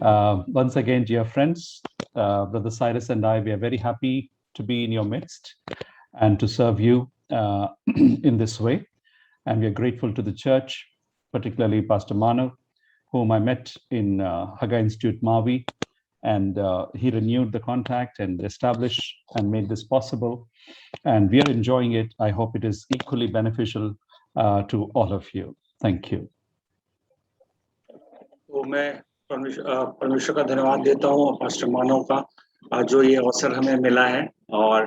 Once again, dear friends, Brother Cyrus and I, we are very happy to be in your midst and to serve you in this way. And we are grateful to the church, particularly Pastor Manu, whom I met in Haga Institute, Mavi, and he renewed the contact and established and made this possible. And we are enjoying it. I hope it is equally beneficial to all of you. Thank you. तो मैं परमेश्वर का धन्यवाद देता हूँ pastor मानव का जो ये अवसर हमें मिला है और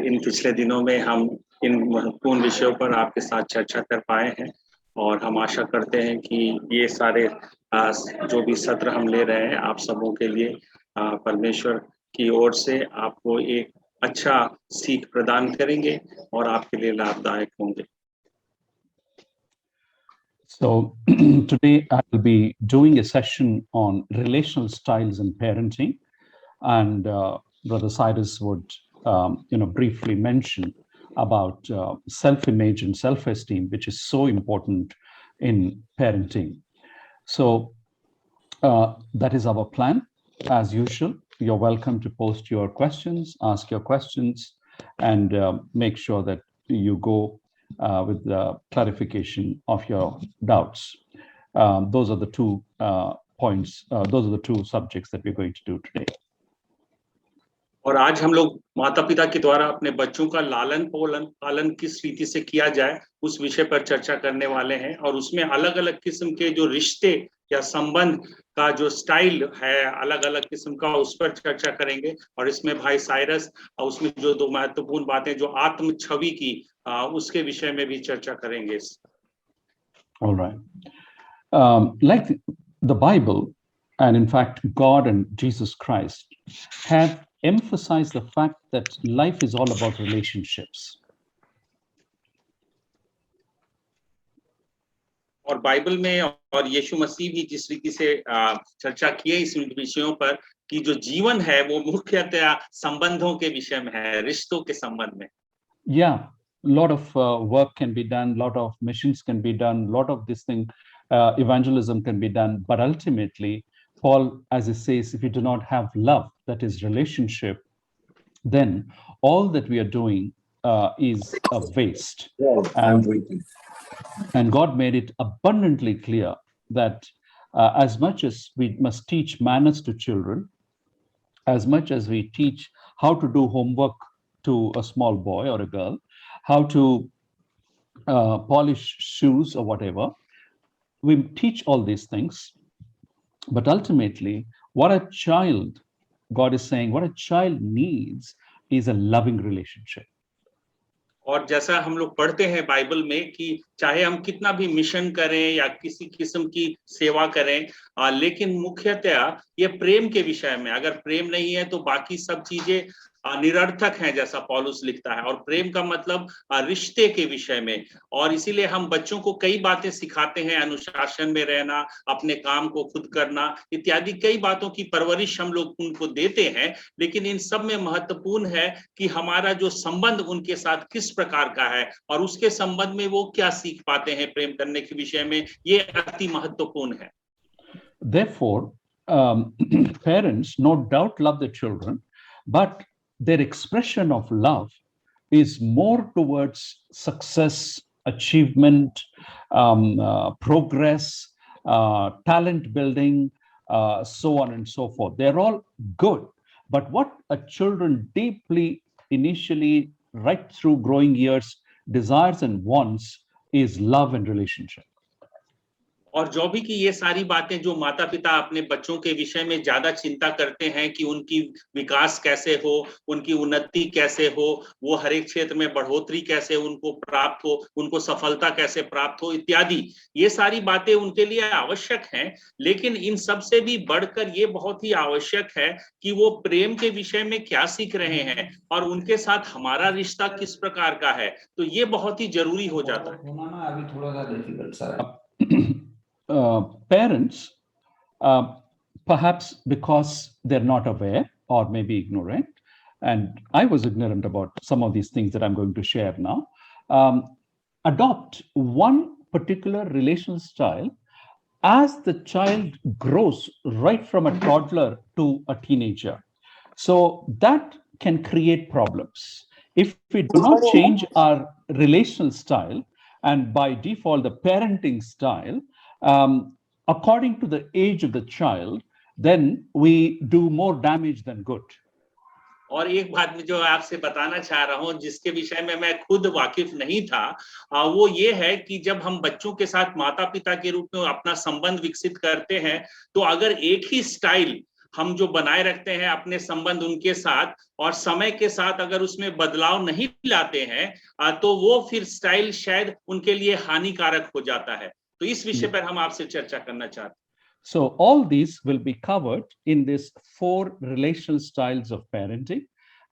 इन पिछले दिनों में हम इन महत्वपूर्ण विषयों पर आपके साथ चर्चा कर पाए हैं और हम आशा करते हैं कि ये सारे जो भी सत्र हम ले रहे हैं आप सबों के लिए परमेश्वर की ओर से आपको एक अच्छा सीख प्रदान करेंगे और आपके लिए लाभदायक होंगे. So today I will be doing a session on relational styles in parenting, and Brother Cyrus would, briefly mention about self-image and self-esteem, which is so important in parenting. So that is our plan. As usual, you're welcome to post your questions, ask your questions, and make sure that you go with the clarification of your doubts. Those are the two points, those are the two subjects that we're going to do today. और आज हम लोग माता पिता के द्वारा अपने बच्चों का लालन पालन किस रीति से किया जाए उस विषय पर चर्चा करने वाले हैं और उसमें अलग अलग किस्म के जो रिश्ते या संबंध का जो स्टाइल है अलग अलग किस्म का उस पर चर्चा करेंगे और इसमें भाई साइरस और उसमें जो दो महत्वपूर्ण बातें जो आत्म छवि की उसके विषय में भी चर्चा करेंगे. All right. Like the Bible, and in fact God and Jesus Christ have emphasized the fact that life is all about relationships. और बाइबल में और यीशु मसीह भी जिस रीति से चर्चा की है इस विषयों पर कि जो जीवन है वो मुख्यतः संबंधों के विषय में है, रिश्तों के संबंध में. Yeah, lot of work can be done, lot of missions can be done, lot of this thing, evangelism can be done, but ultimately Paul, as he says, if you do not have love, that is relationship, then all that we are doing is a waste. And God made it abundantly clear that as much as we must teach manners to children, as much as we teach how to do homework to a small boy or a girl, how to polish shoes or whatever, we teach all these things. But ultimately, what a child, God is saying, what a child needs is a loving relationship. और जैसा हम लोग पढ़ते हैं Bible में कि चाहे हम कितना भी मिशन करें या किसी किस्म की सेवा करें, लेकिन मुख्यतः ये प्रेम के विषय में, अगर प्रेम नहीं है तो बाकी सब चीजें निरर्थक हैं जैसा पौलुस लिखता है. और प्रेम का मतलब रिश्ते के विषय में. और इसीलिए हम बच्चों को कई बातें सिखाते हैं, अनुशासन में रहना, अपने काम को खुद करना इत्यादि कई बातों की परवरिश हम लोग उनको देते हैं. लेकिन इन सब में महत्वपूर्ण है कि हमारा जो संबंध उनके साथ किस प्रकार का है और उसके संबंध में वो क्या सीख पाते हैं प्रेम करने के विषय में, ये अति महत्वपूर्ण है. Therefore, parents no doubt love their children, but their expression of love is more towards success, achievement, progress, talent building, so on and so forth. They're all good. But what a children deeply, initially, right through growing years, desires and wants is love and relationship. और जो भी कि ये सारी बातें जो माता पिता अपने बच्चों के विषय में ज्यादा चिंता करते हैं कि उनकी विकास कैसे हो, उनकी उन्नति कैसे हो, वो हर एक क्षेत्र में बढ़ोतरी कैसे उनको प्राप्त हो, उनको सफलता कैसे प्राप्त हो इत्यादि, ये सारी बातें उनके लिए आवश्यक हैं. लेकिन इन सब से भी बढ़कर ये बहुत ही आवश्यक है कि वो प्रेम के विषय में क्या सीख रहे हैं और उनके साथ हमारा रिश्ता किस प्रकार का है. तो ये बहुत ही जरूरी हो जाता है. अभी थोड़ा सा डिफिकल्ट सा है. Parents, perhaps because they're not aware or maybe ignorant, and I was ignorant about some of these things that I'm going to share now, adopt one particular relational style as the child grows right from a toddler to a teenager. So that can create problems. If we do not change our relational style, and by default, the parenting style, according to the age of the child, then we do more damage than good. और एक बात मैं जो आपसे बताना चाह रहा हूं जिसके विषय में मैं खुद वाकिफ नहीं था वो ये है कि जब हम बच्चों के साथ माता पिता के रूप में अपना संबंध विकसित करते हैं तो अगर एक ही स्टाइल हम जो बनाए रखते हैं अपने संबंध उनके साथ और समय के साथ अगर उसमें बदलाव नहीं लाते हैं तो वो फिर स्टाइल शायद उनके लिए हानिकारक हो जाता है। तो इस विषय पर हम आपसे चर्चा करना चाहते हैं। So all these will be covered in this 4 relational styles of parenting.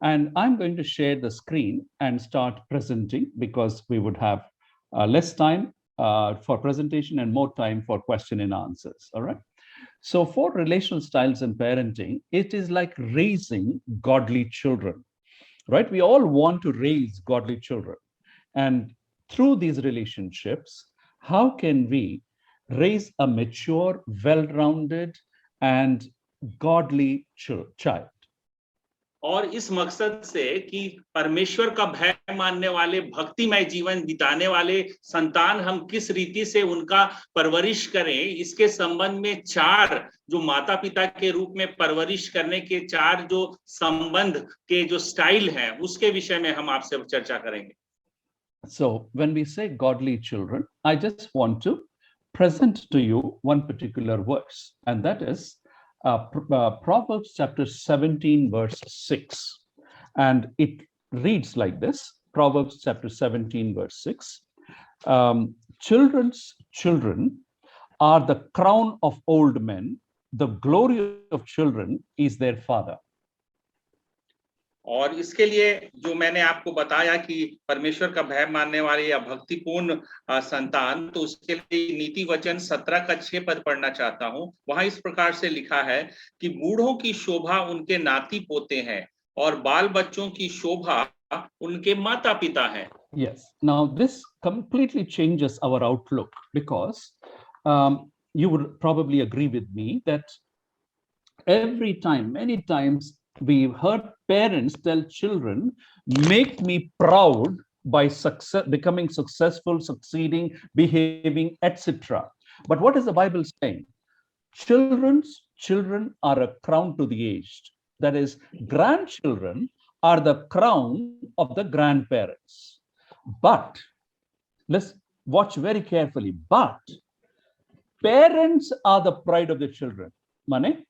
And I'm going to share the screen and start presenting because we would have less time for presentation and more time for question and answers. All right. So 4 relational styles in parenting, it is like raising godly children, right? We all want to raise godly children. And through these relationships, how can we raise a mature, well-rounded, and godly child? और इस मकसद से कि परमेश्वर का भय मानने वाले भक्तिमय जीवन बिताने वाले संतान हम किस रीति से उनका परवरिश करें, इसके संबंध में 4 जो माता पिता के रूप में परवरिश करने के 4 जो संबंध के जो स्टाइल हैं उसके विषय में हम आपसे चर्चा करेंगे। So when we say godly children, I just want to present to you one particular verse, and that is Proverbs chapter 17, verse 6. And it reads like this, Proverbs chapter 17, verse 6. Children's children are the crown of old men. The glory of children is their father. और इसके लिए जो मैंने आपको बताया कि परमेश्वर का भय मानने वाले या भक्तिपूर्ण संतान, तो उसके लिए नीति वचन 17 का 6 पद पढ़ना चाहता हूं। वहां इस प्रकार से लिखा है कि बूढ़ों की शोभा उनके नाती पोते हैं और बाल बच्चों की शोभा उनके माता पिता हैं। Yes, now this completely changes our outlook because you would probably agree with me that every time, many times, we've heard parents tell children, make me proud by becoming successful, succeeding, behaving, etc. But what is the Bible saying? Children are a crown to the aged. That is, grandchildren are the crown of the grandparents. But let's watch very carefully. But parents are the pride of the children. Mane?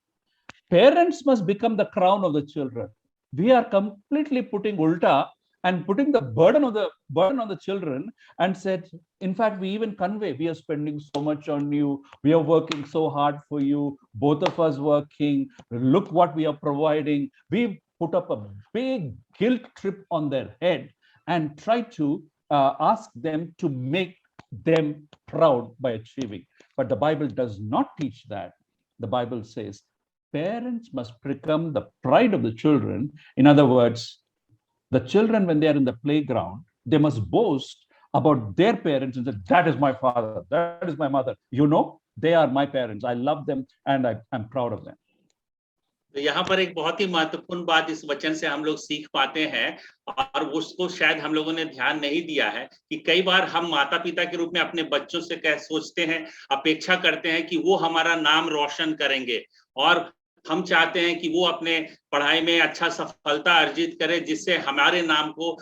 Parents must become the crown of the children. We are completely putting ulta and putting the burden on the children and said, in fact, we even convey, we are spending so much on you. We are working so hard for you. Both of us working. Look what we are providing. We put up a big guilt trip on their head and try to ask them to make them proud by achieving. But the Bible does not teach that. The Bible says, parents must become the pride of the children. In other words, the children, when they are in the playground, they must boast about their parents and say, that is my father, that is my mother. You know, they are my parents. I love them and I'm proud of them. तो यहाँ पर एक बहुत ही महत्वपूर्ण बात इस वचन से हम लोग सीख पाते हैं और उसको शायद हम लोगों ने ध्यान नहीं दिया है कि कई बार हम माता पिता के रूप में अपने बच्चों से क्या सोचते हैं, अपेक्षा करते हैं कि वो हमारा नाम रोशन करेंगे और हम चाहते हैं कि वो अपने पढ़ाई में अच्छा सफलता अर्जित करे जिससे हमारे नाम को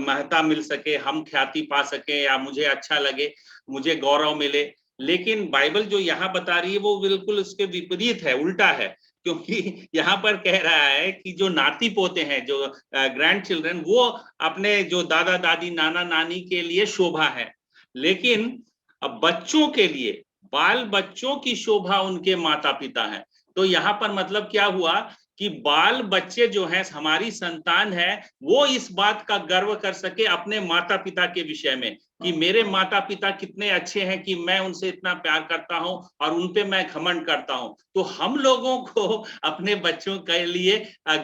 महत्ता मिल सके, हम ख्याति पा सके या मुझे अच्छा लगे, मुझे गौरव मिले। लेकिन बाइबल जो यहाँ बता रही है वो बिल्कुल उसके विपरीत है, उल्टा है, क्योंकि यहाँ पर कह रहा है कि जो नाती पोते हैं, जो ग्रैंड चिल्ड्रन, वो अपने जो दादा दादी नाना नानी के लिए शोभा है, लेकिन अब बच्चों के लिए बाल बच्चों की शोभा उनके माता पिता है। तो यहाँ पर मतलब क्या हुआ कि बाल बच्चे जो हैं, हमारी संतान है, वो इस बात का गर्व कर सके अपने माता पिता के विषय में कि मेरे माता पिता कितने अच्छे हैं कि मैं उनसे इतना प्यार करता हूं और उन पे मैं घमंड करता हूं। तो हम लोगों को अपने बच्चों के लिए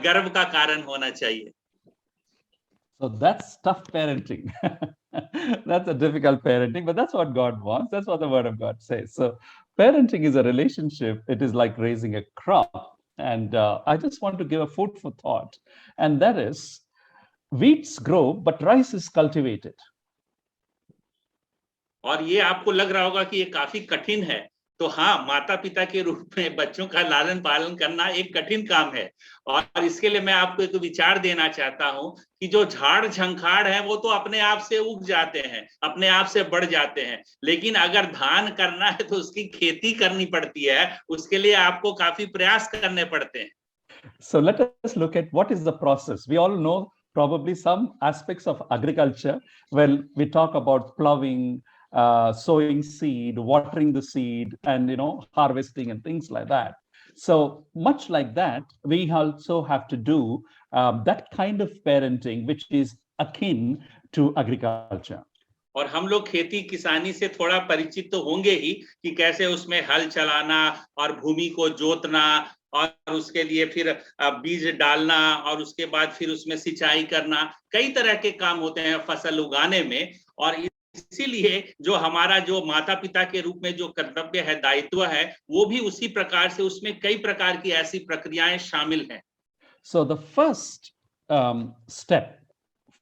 गर्व का कारण होना चाहिए। So that's tough parenting. That's a difficult parenting, but that's what God wants. That's what the Word of God says. So parenting is a relationship. It is like raising a crop. And I just want to give a food for thought. And that is, weeds grow, but rice is cultivated. और ये आपको लग रहा होगा कि ये काफी कठिन है, तो हाँ, माता पिता के रूप में बच्चों का लालन पालन करना एक कठिन काम है। और इसके लिए मैं आपको एक विचार देना चाहता हूं कि जो झाड़ झंखाड़ है वो तो अपने आप से उग जाते हैं, अपने आप से बढ़ जाते हैं, लेकिन अगर धान करना है तो उसकी खेती करनी पड़ती है, उसके लिए आपको काफी प्रयास करने पड़ते हैं। So let us look at what is the process. We all know probably some aspects of agriculture when we talk about plowing, sowing seed, watering the seed, and harvesting and things like that. So much like that, we also have to do that kind of parenting, which is akin to agriculture. और हम लोग खेती किसानी से थोड़ा परिचित तो होंगे ही कि कैसे उसमें हल चलाना और भूमि को जोतना और उसके लिए फिर बीज डालना और उसके बाद फिर उसमें सिंचाई करना, कई तरह के काम होते हैं फसल उगाने में। और इसीलिए जो हमारा जो माता पिता के रूप में जो कर्तव्य है, दायित्व है, वो भी उसी प्रकार से उसमें कई प्रकार की ऐसी प्रक्रियाएं शामिल हैं। So the first step,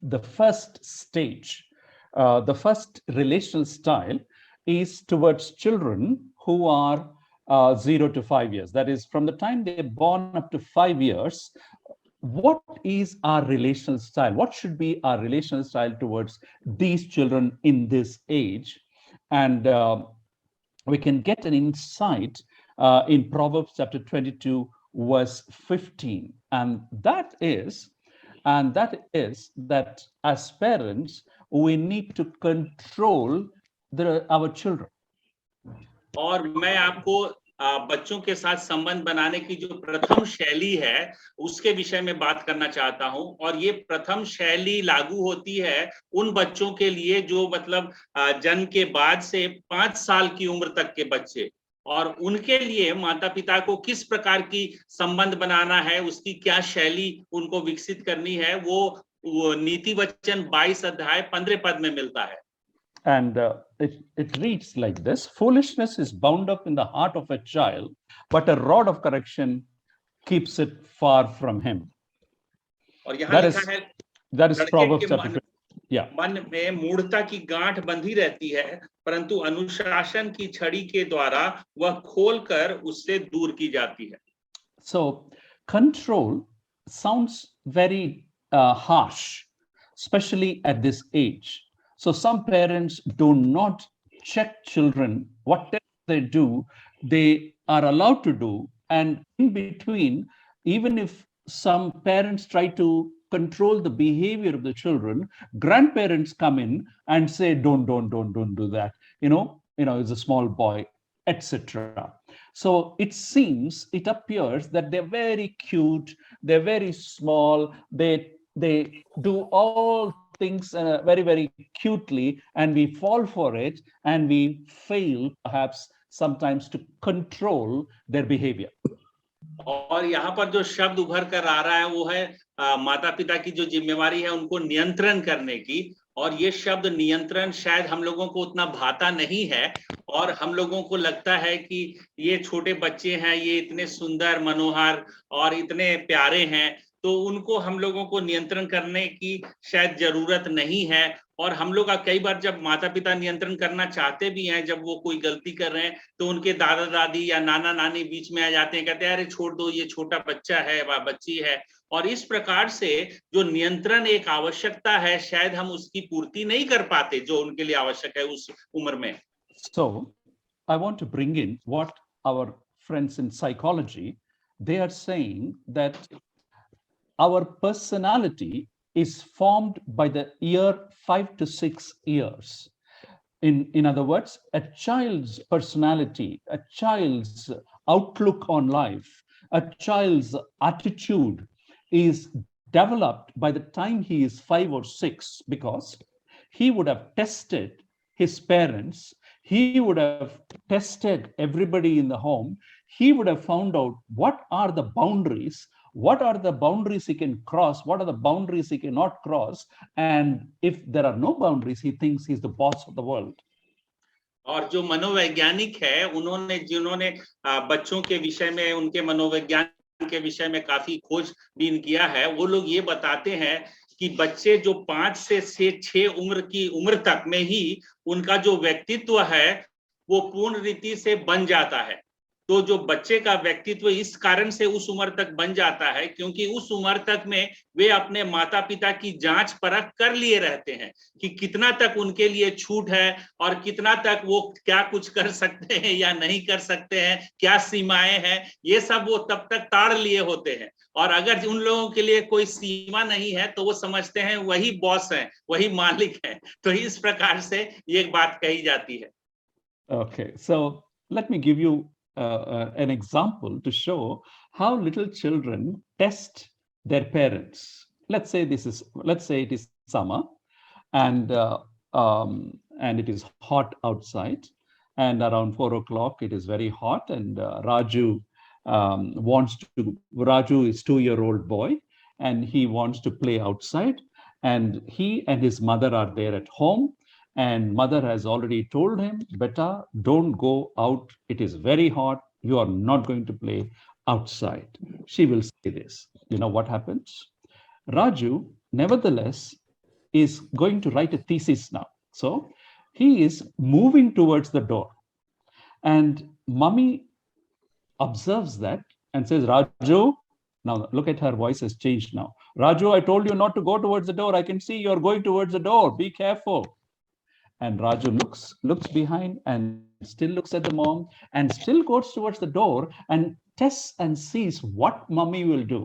the first stage, the first relational style is towards children who are 0 to 5 years. That is, from the time they're born up to 5 years, what is our relational style? What should be our relational style towards these children in this age? And we can get an insight in Proverbs chapter 22, verse 15. And that is that as parents, we need to control our children. और मैं आपको बच्चों के साथ संबंध बनाने की जो प्रथम शैली है उसके विषय में बात करना चाहता हूं। और ये प्रथम शैली लागू होती है उन बच्चों के लिए जो मतलब जन्म के बाद से 5 साल की उम्र तक के बच्चे, और उनके लिए माता पिता को किस प्रकार की संबंध बनाना है, उसकी क्या शैली उनको विकसित करनी है, वो नीति वचन 22 अध्याय 15 पद में मिलता है। And it reads like this: foolishness is bound up in the heart of a child, but a rod of correction keeps it far from him. और यहाँ लिखा है, that is Proverbs chapter 20. मन में मूढ़ता की गांठ बंधी रहती है, परंतु अनुशासन की छड़ी के द्वारा वह खोलकर उससे दूर की जाती है। So control sounds very harsh, especially at this age. So some parents do not check children. Whatever they do, they are allowed to do. And in between, even if some parents try to control the behavior of the children, grandparents come in and say, don't do that. It's a small boy, etc. So it appears that they're very cute, they're very small, they do all things very, very cutely, and we fall for it, and we fail perhaps sometimes to control their behavior. और यहाँ पर जो शब्द उभर कर आ रहा है वो है माता पिता की जो जिम्मेवारी है उनको नियंत्रण करने की। और ये शब्द नियंत्रण शायद हम लोगों को उतना भाता नहीं है, और हम लोगों को लगता है कि ये छोटे बच्चे हैं, ये इतने सुंदर मनोहर और इतने प्यारे हैं, तो उनको हम लोगों को नियंत्रण करने की शायद जरूरत नहीं है। और हम लोग कई बार जब माता पिता नियंत्रण करना चाहते भी हैं, जब वो कोई गलती कर रहे हैं, तो उनके दादा दादी या नाना नानी बीच में आ जाते हैं, कहते हैं अरे छोड़ दो, ये छोटा बच्चा है व बच्ची है। और इस प्रकार से जो नियंत्रण एक आवश्यकता है, शायद हम उसकी पूर्ति नहीं कर पाते जो उनके लिए आवश्यक है उस उम्र में। So I want to bring in what our friends in psychology, they are saying that our personality is formed by the year 5 to 6 years. In other words, a child's personality, a child's outlook on life, a child's attitude is developed by the time he is 5 or 6, because he would have tested his parents, he would have tested everybody in the home, he would have found out what are the boundaries, what are the boundaries he can cross, what are the boundaries he cannot cross, and if there are no boundaries, he thinks he's the boss of the world. और जो मनोवैज्ञानिक है उन्होंने जिन्होंने बच्चों के विषय में उनके मनोविज्ञान के विषय में काफी खोजबीन किया है, वो लोग ये बताते हैं कि बच्चे जो 5 से 6 उम्र की उम्र तक में ही उनका जो व्यक्तित्व है वो पूर्ण रीति से बन जाता है। तो जो बच्चे का व्यक्तित्व इस कारण से उस उम्र तक बन जाता है क्योंकि उस उम्र तक में वे अपने माता पिता की जांच परख कर लिए रहते हैं कि कितना तक उनके लिए छूट है और कितना तक वो क्या कुछ कर सकते हैं या नहीं कर सकते हैं, क्या सीमाएं हैं, ये सब वो तब तक ताड़ लिए होते हैं। और अगर उन लोगों के लिए कोई सीमा नहीं है तो वो समझते हैं वही बॉस है, वही मालिक है। तो इस प्रकार से ये बात कही जाती है। Okay, so let me give you an example to show how little children test their parents. Let's say it is summer, and it is hot outside, and around 4 o'clock it is very hot, and Raju is 2-year-old boy, and he wants to play outside, and he and his mother are there at home. And mother has already told him, "Beta, don't go out. It is very hot. You are not going to play outside." She will say this. You know what happens? Raju, nevertheless, is going to write a thesis now. So he is moving towards the door. And mommy observes that and says, "Raju," now look at her voice has changed now. "Raju, I told you not to go towards the door. I can see you're going towards the door. Be careful." And Raju looks behind and still looks at the mom and still goes towards the door and tests and sees what mommy will do.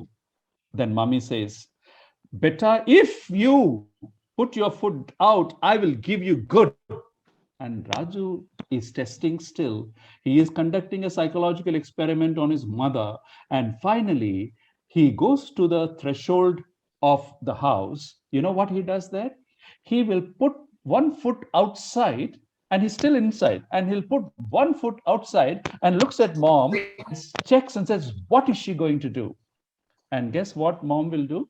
Then mommy says, "Beta, if you put your foot out, I will give you good." And Raju is testing still. He is conducting a psychological experiment on his mother. And finally, he goes to the threshold of the house. You know what he does there? He will put one foot outside and he's still inside, and he'll put one foot outside and looks at mom, checks and says, "What is she going to do?" And guess what mom will do?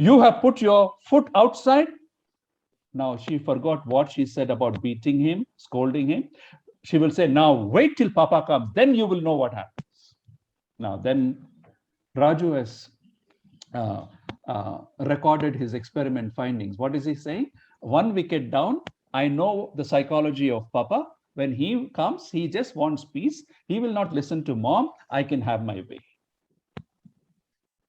"You have put your foot outside." Now she forgot what she said about beating him, scolding him. She will say, "Now wait till Papa comes, then you will know what happens." Now then Raju has recorded his experiment findings. What is he saying? One wicket down, I know the psychology of Papa. When he comes, he just wants peace. He will not listen to mom. I can have my way.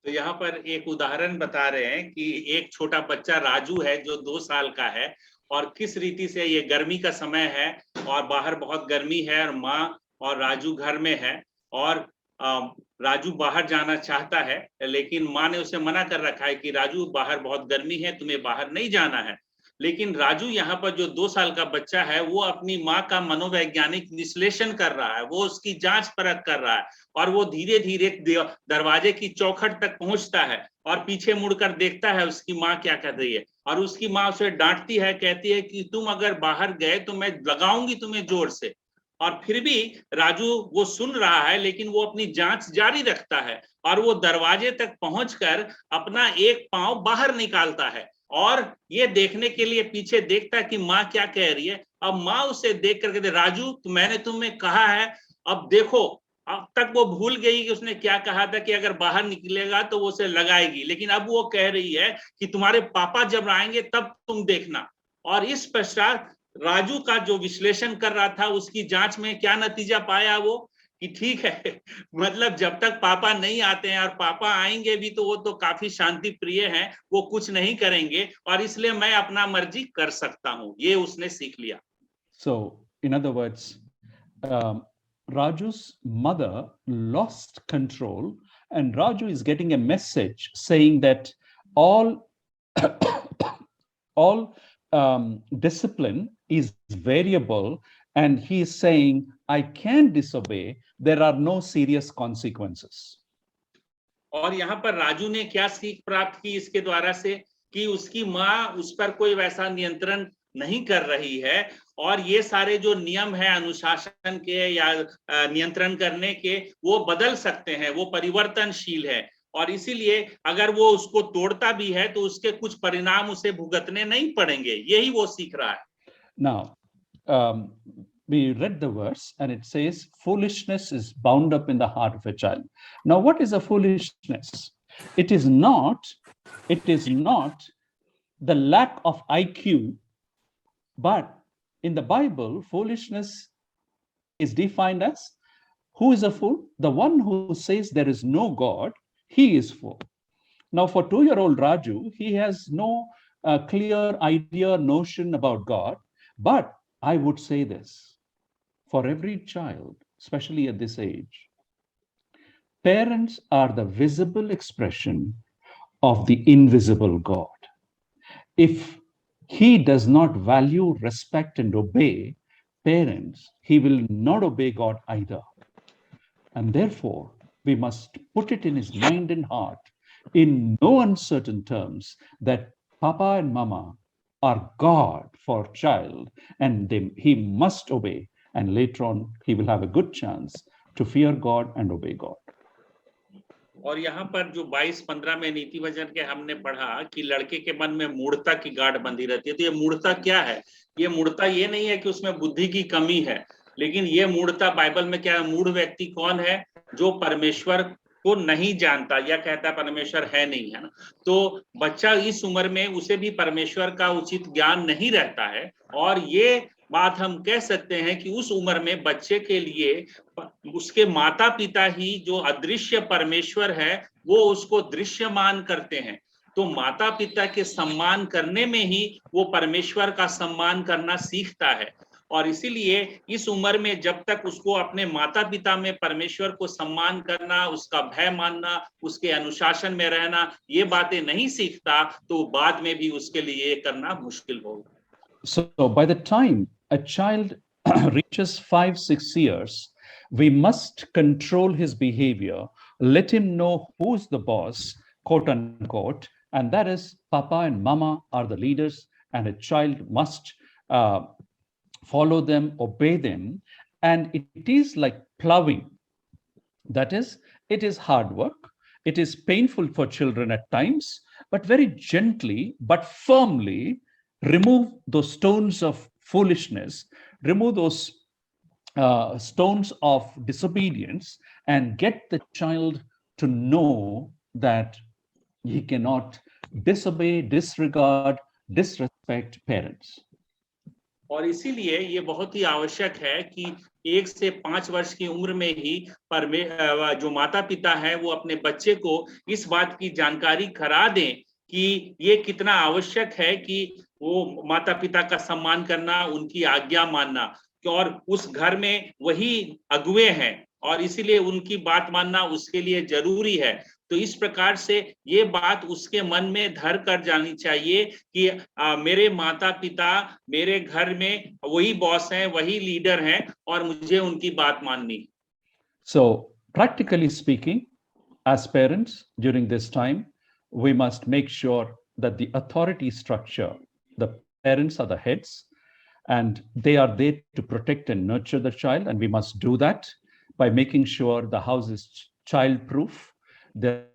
तो यहाँ पर एक उदाहरण बता रहे हैं कि एक छोटा बच्चा राजू है जो 2 साल का है और किस रीति से ये गर्मी का समय है और बाहर बहुत गर्मी है और माँ और राजू घर में है और राजू बाहर जाना चाहता है लेकिन माँ ने उसे मना कर रखा है कि राजू बाहर बहुत गर्मी है, तुम्हें बाहर नहीं जाना है। लेकिन राजू यहाँ पर जो 2 साल का बच्चा है वो अपनी माँ का मनोवैज्ञानिक विश्लेषण कर रहा है, वो उसकी जांच परख कर रहा है और वो धीरे धीरे दरवाजे की चौखट तक पहुंचता है और पीछे मुड़कर देखता है उसकी माँ क्या कर रही है और उसकी माँ उसे डांटती है, कहती है कि तुम अगर बाहर गए तो मैं लगाऊंगी तुम्हें जोर से। और फिर भी राजू वो सुन रहा है लेकिन वो अपनी जांच जारी रखता है और वो दरवाजे तक पहुंचकर अपना एक पांव बाहर निकालता है और ये देखने के लिए पीछे देखता है कि माँ क्या कह रही है। अब माँ उसे देख कर कहते, "राजू, तो मैंने तुम्हें कहा है, अब देखो।" अब तक वो भूल गई कि उसने क्या कहा था कि अगर बाहर निकलेगा तो वो उसे लगाएगी, लेकिन अब वो कह रही है कि तुम्हारे पापा जब आएंगे तब तुम देखना। और इस पश्चात राजू का जो विश्लेषण कर रहा था उसकी जांच में क्या नतीजा पाया वो कि ठीक है, मतलब जब तक पापा नहीं आते हैं और पापा आएंगे भी तो वो तो काफी शांति प्रिय हैं, वो कुछ नहीं करेंगे और इसलिए मैं अपना मर्जी कर सकता हूँ, ये उसने सीख लिया। So in other words, Raju's mother lost control, and Raju is getting a message saying that all discipline is variable, and he is saying, "I can disobey. There are no serious consequences." और यहाँ पर राजू ने क्या सीख प्राप्त की इसके द्वारा से कि उसकी माँ उस पर कोई वैसा नियंत्रण नहीं कर रही है और ये सारे जो नियम है अनुशासन के या नियंत्रण करने के वो बदल सकते हैं, वो परिवर्तनशील है और इसीलिए अगर वो उसको तोड़ता भी है तो उसके कुछ परिणाम उसे भुगतने नहीं पड़ेंगे, यही वो सीख रहा है। Now, we read the verse and it says, foolishness is bound up in the heart of a child. Now, what is a foolishness? It is not the lack of IQ, but in the Bible, foolishness is defined as, who is a fool? The one who says there is no God, he is fool. Now, for 2-year-old Raju, he has no clear idea, notion about God. But I would say this, for every child, especially at this age, parents are the visible expression of the invisible God. If he does not value, respect, and obey parents, he will not obey God either. And therefore, we must put it in his mind and heart in no uncertain terms that Papa and Mama are God for child, and he must obey. And later on, he will have a good chance to fear God and obey God. और यहाँ पर जो 22-15 में नीति वचन के हमने पढ़ा कि लड़के के मन में मूढ़ता की गांठ बंधी रहती है। तो ये मूढ़ता क्या है? ये मूढ़ता ये नहीं है कि उसमें बुद्धि की कमी है, लेकिन ये मूढ़ता बाइबल में क्या है? मूढ़ व्यक्ति कौन है? जो परमेश्वर को नहीं जानता या कहता है परमेश्वर है नहीं, है ना। तो बच्चा इस उम्र में उसे भी परमेश्वर का उचित ज्ञान नहीं रहता है, और ये बात हम कह सकते हैं कि उस उम्र में बच्चे के लिए उसके माता पिता ही जो अदृश्य परमेश्वर है वो उसको दृश्यमान करते हैं। तो माता पिता के सम्मान करने में ही वो परमेश्वर का सम्मान करना सीखता है। और इसीलिए इस उम्र में जब तक उसको अपने माता पिता में परमेश्वर को सम्मान करना, उसका भय मानना, उसके अनुशासन में रहना, ये बातें नहीं सीखता, तो बाद में भी उसके लिए करना मुश्किल होगा। So by the time a child reaches 5-6 years, we must control his behavior, let him know who's the boss, quote unquote, and that is Papa and Mama are the leaders, and a child must follow them, obey them. And it is like plowing. That is, it is hard work. It is painful for children at times, but very gently but firmly remove those stones of foolishness, remove those stones of disobedience, and get the child to know that he cannot disobey, disregard, disrespect parents. और इसीलिए ये बहुत ही आवश्यक है कि 1 से 5 वर्ष की उम्र में ही जो माता पिता है वो अपने बच्चे को इस बात की जानकारी करा दें कि ये कितना आवश्यक है कि वो माता पिता का सम्मान करना, उनकी आज्ञा मानना, और उस घर में वही अगुवे हैं और इसीलिए उनकी बात मानना उसके लिए जरूरी है। तो इस प्रकार से ये बात उसके मन में धर कर जानी चाहिए कि मेरे माता पिता मेरे घर में वही बॉस हैं, वही लीडर हैं और मुझे उनकी बात माननी। So practically speaking, as parents during this time, we must make sure that the authority structure, the parents are the heads, and they are there to protect and nurture the child, and we must do that by making sure the house is child-proof, the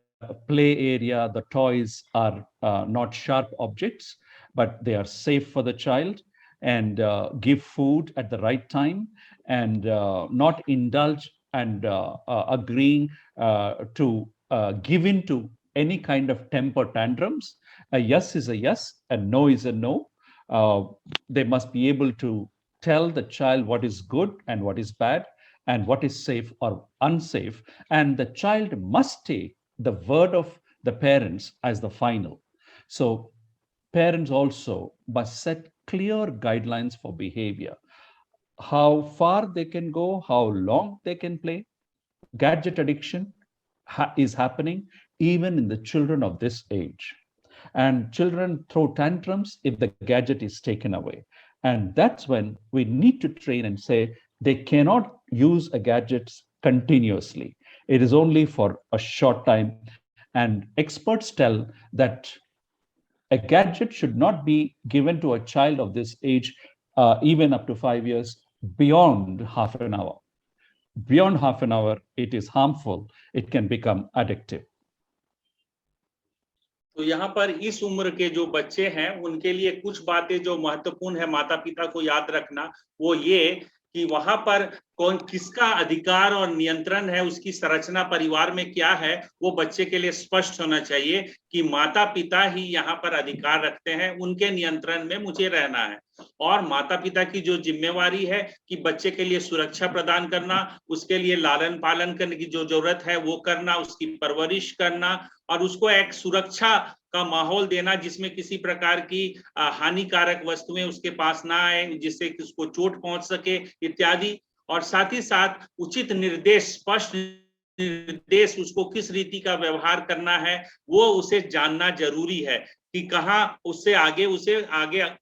play area, the toys are not sharp objects, but they are safe for the child, and give food at the right time, and not indulge and agreeing to give in to any kind of temper tantrums. A yes is a yes, a no is a no. They must be able to tell the child what is good and what is bad and what is safe or unsafe. And the child must take the word of the parents as the final. So parents also must set clear guidelines for behavior, how far they can go, how long they can play. Gadget addiction is happening even in the children of this age. And children throw tantrums if the gadget is taken away. And that's when we need to train and say they cannot use a gadget continuously. It is only for a short time. And experts tell that a gadget should not be given to a child of this age, even up to 5 years, beyond half an hour. Beyond half an hour, it is harmful. It can become addictive. तो यहाँ पर इस उम्र के जो बच्चे हैं उनके लिए कुछ बातें जो महत्वपूर्ण है माता पिता को याद रखना, वो ये कि वहां पर कौन किसका अधिकार और नियंत्रण है, उसकी संरचना परिवार में क्या है, वो बच्चे के लिए स्पष्ट होना चाहिए कि माता पिता ही यहाँ पर अधिकार रखते हैं, उनके नियंत्रण में मुझे रहना है। और माता पिता की जो जिम्मेवारी है कि बच्चे के लिए सुरक्षा प्रदान करना, उसके लिए लालन पालन करने की जो जरूरत है वो करना, उसकी परवरिश करना और उसको एक सुरक्षा का माहौल देना जिसमें किसी प्रकार की हानिकारक वस्तुएं उसके पास ना आए, जिससे कि उसको चोट पहुंच सके इत्यादि। और साथ ही साथ उचित निर्देश, स्पष्ट निर्देश, उसको किस रीति का व्यवहार करना है वो उसे जानना जरूरी है कि कहाँ उसे आगे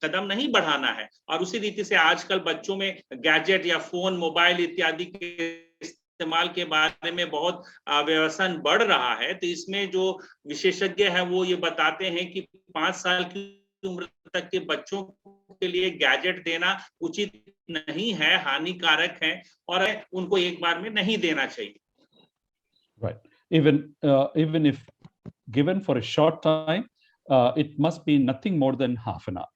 कदम नहीं बढ़ाना है। और उसी रीति से आजकल बच्चों में गैजेट या फोन, मोबाइल इत्यादि के इस्तेमाल के बारे में बहुत व्यसन बढ़ रहा है। तो इसमें जो विशेषज्ञ हैं वो ये बताते हैं कि 5 साल की उम्र तक के बच्चों के लिए गैजेट देना उचित नहीं है, हानिकारक है और उनको एक बार में नहीं देना चाहिए। Right. Even if given for a short time, it must be nothing more than half an hour.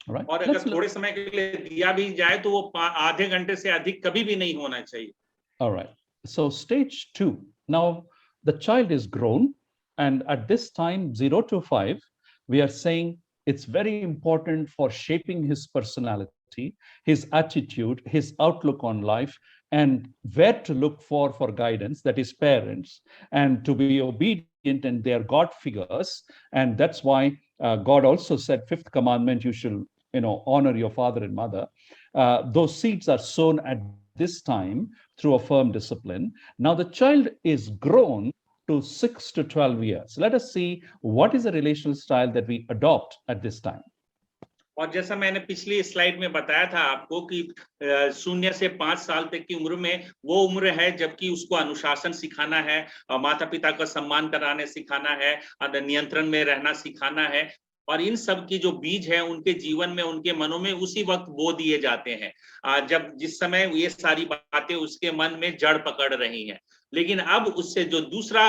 All right. और अगर थोड़े समय के लिए दिया भी जाए तो वो आधे घंटे से अधिक कभी भी नहीं होना चाहिए। All right. So stage 2. Now the child is grown, and at this time 0 to 5, we are saying it's very important for shaping his personality, his attitude, his outlook on life, and where to look for guidance, that is parents, and to be obedient, and they are God figures. And that's why God also said, 5th commandment, you shall honor your father and mother. Those seeds are sown at this time through a firm discipline. Now the child is grown to 6 to 12 years. Let us see what is the relational style that we adopt at this time. और जैसा मैंने पिछली slide में बताया था आपको कि 0 से 5 साल तक की उम्र में वो उम्र है जबकि उसको अनुशासन सिखाना है, माता पिता का सम्मान कराने सिखाना है, नियंत्रण में रहना सिखाना है। और इन सब की जो बीज है उनके जीवन में, उनके मनों में उसी वक्त बो दिए जाते हैं जब जिस समय ये सारी बातें उसके मन में जड़ पकड़ रही हैं। लेकिन अब उससे जो दूसरा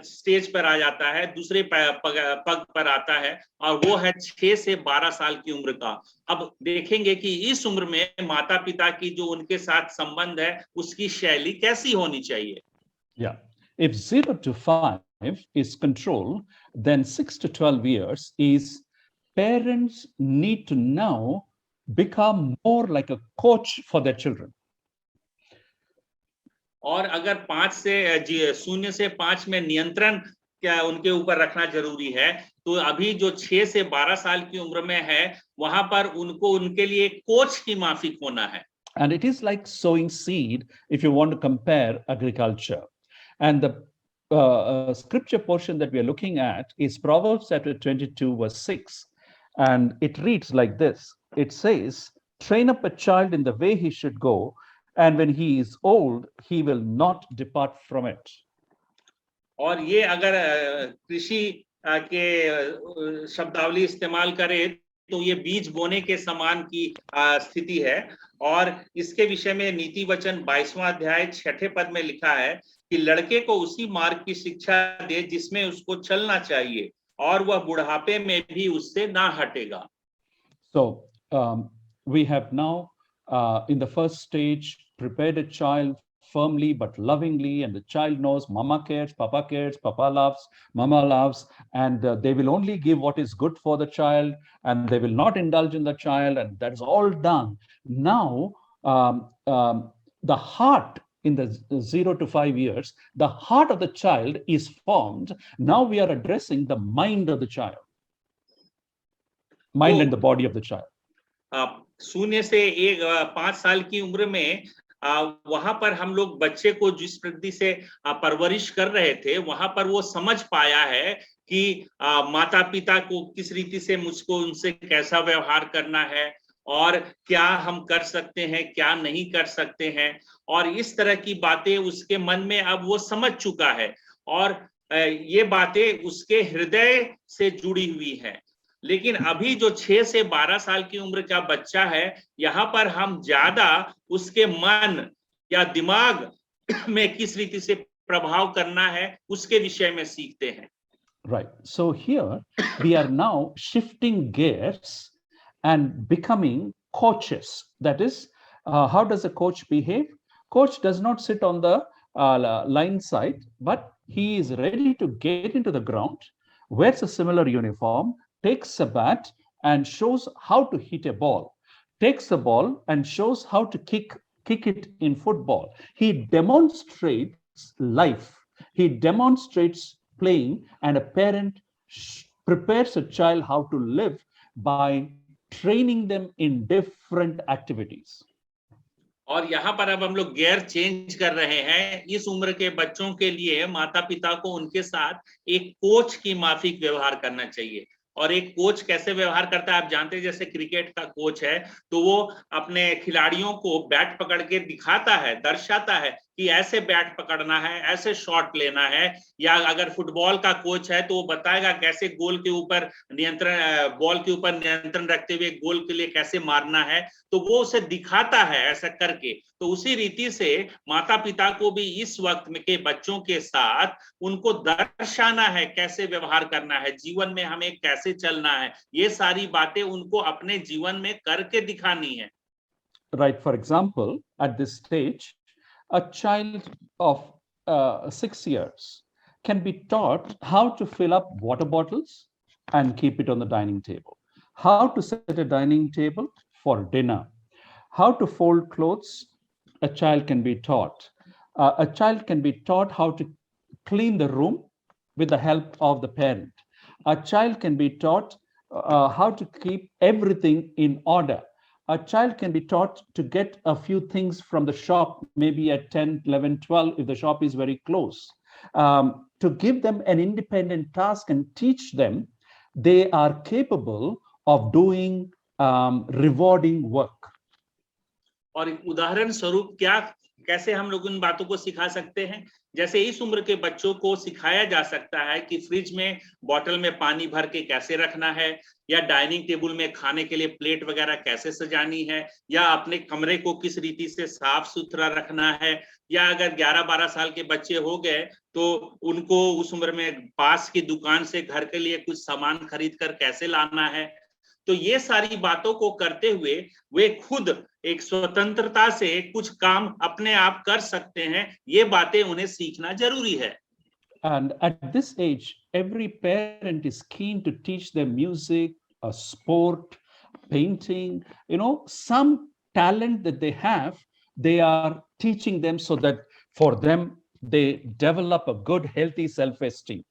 स्टेज पर आ जाता है, दूसरे पग पर आता है, और वो है 6 से 12 साल की उम्र का। अब देखेंगे कि इस उम्र में माता पिता की जो उनके साथ संबंध है उसकी शैली कैसी होनी चाहिए। Yeah, if 0 to 5 is control, then 6 to 12 years is parents need to now become more like a coach for their children. और अगर 0 से 5 में नियंत्रण क्या उनके ऊपर रखना जरूरी है, तो अभी जो 6 से 12 साल की उम्र में है वहां पर उनको उनके लिए कोच की माफिक होना है। And it is like sowing seed if you want to compare agriculture. And the scripture portion that we are looking at is Proverbs chapter 22 verse 6. And it reads like this. It says, train up a child in the way he should go, and when he is old, he will not depart from it. और ये अगर कृषि के शब्दावली इस्तेमाल करें तो ये बीज बोने के समान की स्थिति है। और इसके विषय में नीति वचन 22वां अध्याय 6ठे पद में लिखा है कि लड़के को उसी मार्ग की शिक्षा दे जिसमें उसको चलना चाहिए, और वह बुढ़ापे में भी उससे ना हटेगा। So we have now in the first stage prepared a child firmly but lovingly, and the child knows mama cares, papa loves, mama loves, and they will only give what is good for the child, and they will not indulge in the child, and that's all done. Now the heart in the 0 to 5 years, the heart of the child is formed. Now we are addressing the mind of the child, mind and the body of the child. 0 से 5 साल की उम्र में वहां पर हम लोग बच्चे को जिस पद्धति से परवरिश कर रहे थे, वहां पर वो समझ पाया है कि माता पिता को किस रीति से मुझको उनसे कैसा व्यवहार करना है और क्या हम कर सकते हैं, क्या नहीं कर सकते हैं, और इस तरह की बातें उसके मन में अब वो समझ चुका है और ये बातें उसके हृदय से जुड़ी हुई हैं। लेकिन अभी जो 6 से 12 साल की उम्र का बच्चा है, यहाँ पर हम ज्यादा उसके मन या दिमाग में किस रीति से प्रभाव करना है उसके विषय में सीखते हैं। Right. So here we are now shifting gears and becoming coaches. That is, How does a coach behave? Coach does not sit on the line side, but he is ready to get into the ground, wears a similar uniform, takes a bat and shows how to hit a ball, takes a ball and shows how to kick it in football. He demonstrates life. He demonstrates playing, and a parent prepares a child how to live by training them in different activities. और यहाँ पर अब हम लोग gear change कर रहे हैं। इस उम्र के बच्चों के लिए माता पिता को उनके साथ एक कोच की माफिक व्यवहार करना चाहिए। और एक कोच कैसे व्यवहार करता है आप जानते हैं, जैसे क्रिकेट का कोच है तो वो अपने खिलाड़ियों को बैट पकड़ के दिखाता है, दर्शाता है कि ऐसे बैट पकड़ना है, ऐसे शॉट लेना है। या अगर फुटबॉल का कोच है तो वो बताएगा कैसे गोल के ऊपर नियंत्रण, बॉल के ऊपर नियंत्रण रखते हुए गोल के लिए कैसे मारना है, तो वो उसे दिखाता है ऐसा करके। तो उसी रीति से माता पिता को भी इस वक्त में के बच्चों के साथ उनको दर्शाना है कैसे व्यवहार करना है, जीवन में हमें कैसे चलना है, ये सारी बातें उनको अपने जीवन में करके दिखानी है। Right, for example, at this stage, a child of 6 years can be taught how to fill up water bottles and keep it on the dining table, how to set a dining table for dinner, how to fold clothes. A child can be taught. A child can be taught how to clean the room with the help of the parent. A child can be taught how to keep everything in order. A child can be taught to get a few things from the shop, maybe at 10, 11, 12, if the shop is very close. To give them an independent task and teach them they are capable of doing rewarding work. और उदाहरण स्वरूप क्या कैसे हम लोग इन बातों को सिखा सकते हैं, जैसे इस उम्र के बच्चों को सिखाया जा सकता है कि फ्रिज में बोतल में पानी भर के कैसे रखना है, या डाइनिंग टेबल में खाने के लिए प्लेट वगैरह कैसे सजानी है, या अपने कमरे को किस रीति से साफ सुथरा रखना है। या अगर 11-12 साल के बच्चे हो गए तो उनको उस उम्र में पास की दुकान से घर के लिए कुछ सामान खरीद कर कैसे लाना है। तो ये सारी बातों को करते हुए वे खुद एक स्वतंत्रता से कुछ काम अपने आप कर सकते हैं, ये बातें उन्हें सीखना जरूरी है। And at this age, every parent is keen to teach them music, a sport, painting, some talent that they have, they are teaching them so that for them, they develop a good, healthy self-esteem.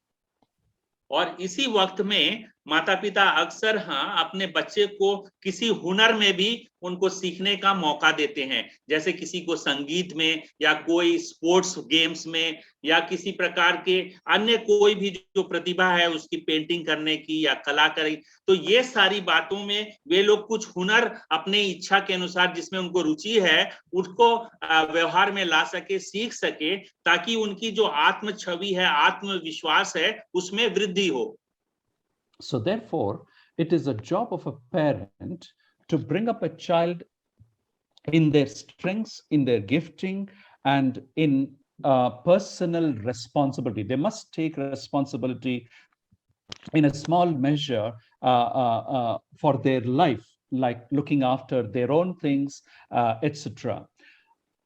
और इसी वक्त में माता पिता अक्सर अपने बच्चे को किसी हुनर में भी उनको सीखने का मौका देते हैं, जैसे किसी को संगीत में, या कोई स्पोर्ट्स गेम्स में, या किसी प्रकार के अन्य कोई भी जो प्रतिभा है उसकी पेंटिंग करने की या कलाकारी। तो ये सारी बातों में वे लोग कुछ हुनर अपने इच्छा के अनुसार जिसमें उनको रुचि है उसको व्यवहार में ला सके, सीख सके, ताकि उनकी जो आत्म छवि है, आत्मविश्वास है, उसमें वृद्धि हो। So therefore, it is a job of a parent to bring up a child in their strengths, in their gifting, and in personal responsibility. They must take responsibility in a small measure for their life, like looking after their own things, etc.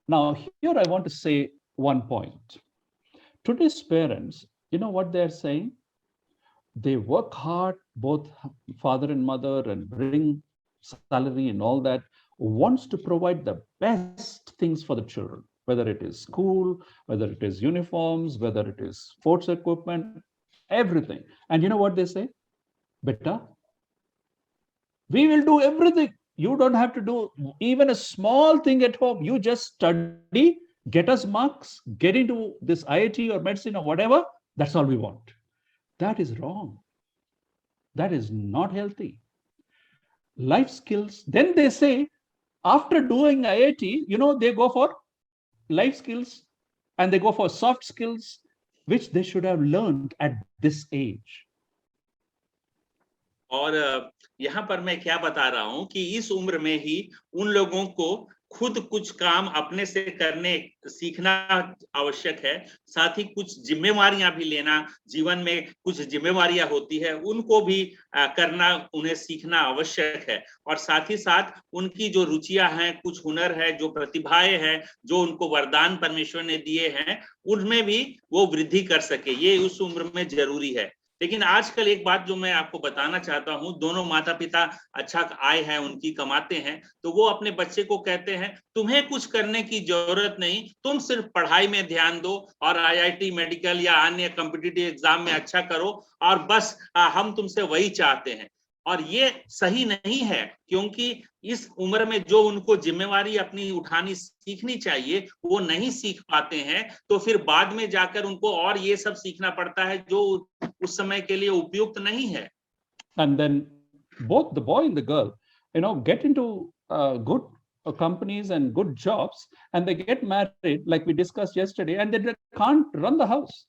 Now, here I want to say one point. Today's parents, you know what they're saying? They work hard, both father and mother, and bring salary and all that, wants to provide the best things for the children, whether it is school, whether it is uniforms, whether it is sports equipment, everything. And you know what they say? Beta, we will do everything. You don't have to do even a small thing at home. You just study, get us marks, get into this IIT or medicine or whatever. That's all we want. That is wrong. That is not healthy. Life skills, then they say, after doing IIT, they go for life skills and they go for soft skills, which they should have learned at this age. और यहाँ पर मैं क्या बता रहा हूँ कि इस उम्र में ही उन लोगों को खुद कुछ काम अपने से करने सीखना आवश्यक है, साथ ही कुछ जिम्मेवारियां भी लेना, जीवन में कुछ जिम्मेवारियां होती है उनको भी करना उन्हें सीखना आवश्यक है। और साथ ही साथ उनकी जो रुचियां हैं, कुछ हुनर है, जो प्रतिभाएं हैं, जो उनको वरदान परमेश्वर ने दिए हैं, उनमें भी वो वृद्धि कर सके, ये उस उम्र में जरूरी है। लेकिन आजकल एक बात जो मैं आपको बताना चाहता हूं, दोनों माता पिता अच्छा आय है उनकी, कमाते हैं, तो वो अपने बच्चे को कहते हैं तुम्हें कुछ करने की जरूरत नहीं, तुम सिर्फ पढ़ाई में ध्यान दो और आईआईटी, मेडिकल या अन्य कॉम्पिटिटिव एग्जाम में अच्छा करो, और बस हम तुमसे वही चाहते हैं। और ये सही नहीं है, क्योंकि इस उम्र में जो उनको जिम्मेवारी अपनी उठानी सीखनी चाहिए वो नहीं सीख पाते हैं, तो फिर बाद में जाकर उनको और ये सब सीखना पड़ता है जो उस समय के लिए उपयुक्त नहीं है। And then both the boy and the girl, get into good companies and good jobs, and they get married, like we discussed yesterday, and they can't run the house.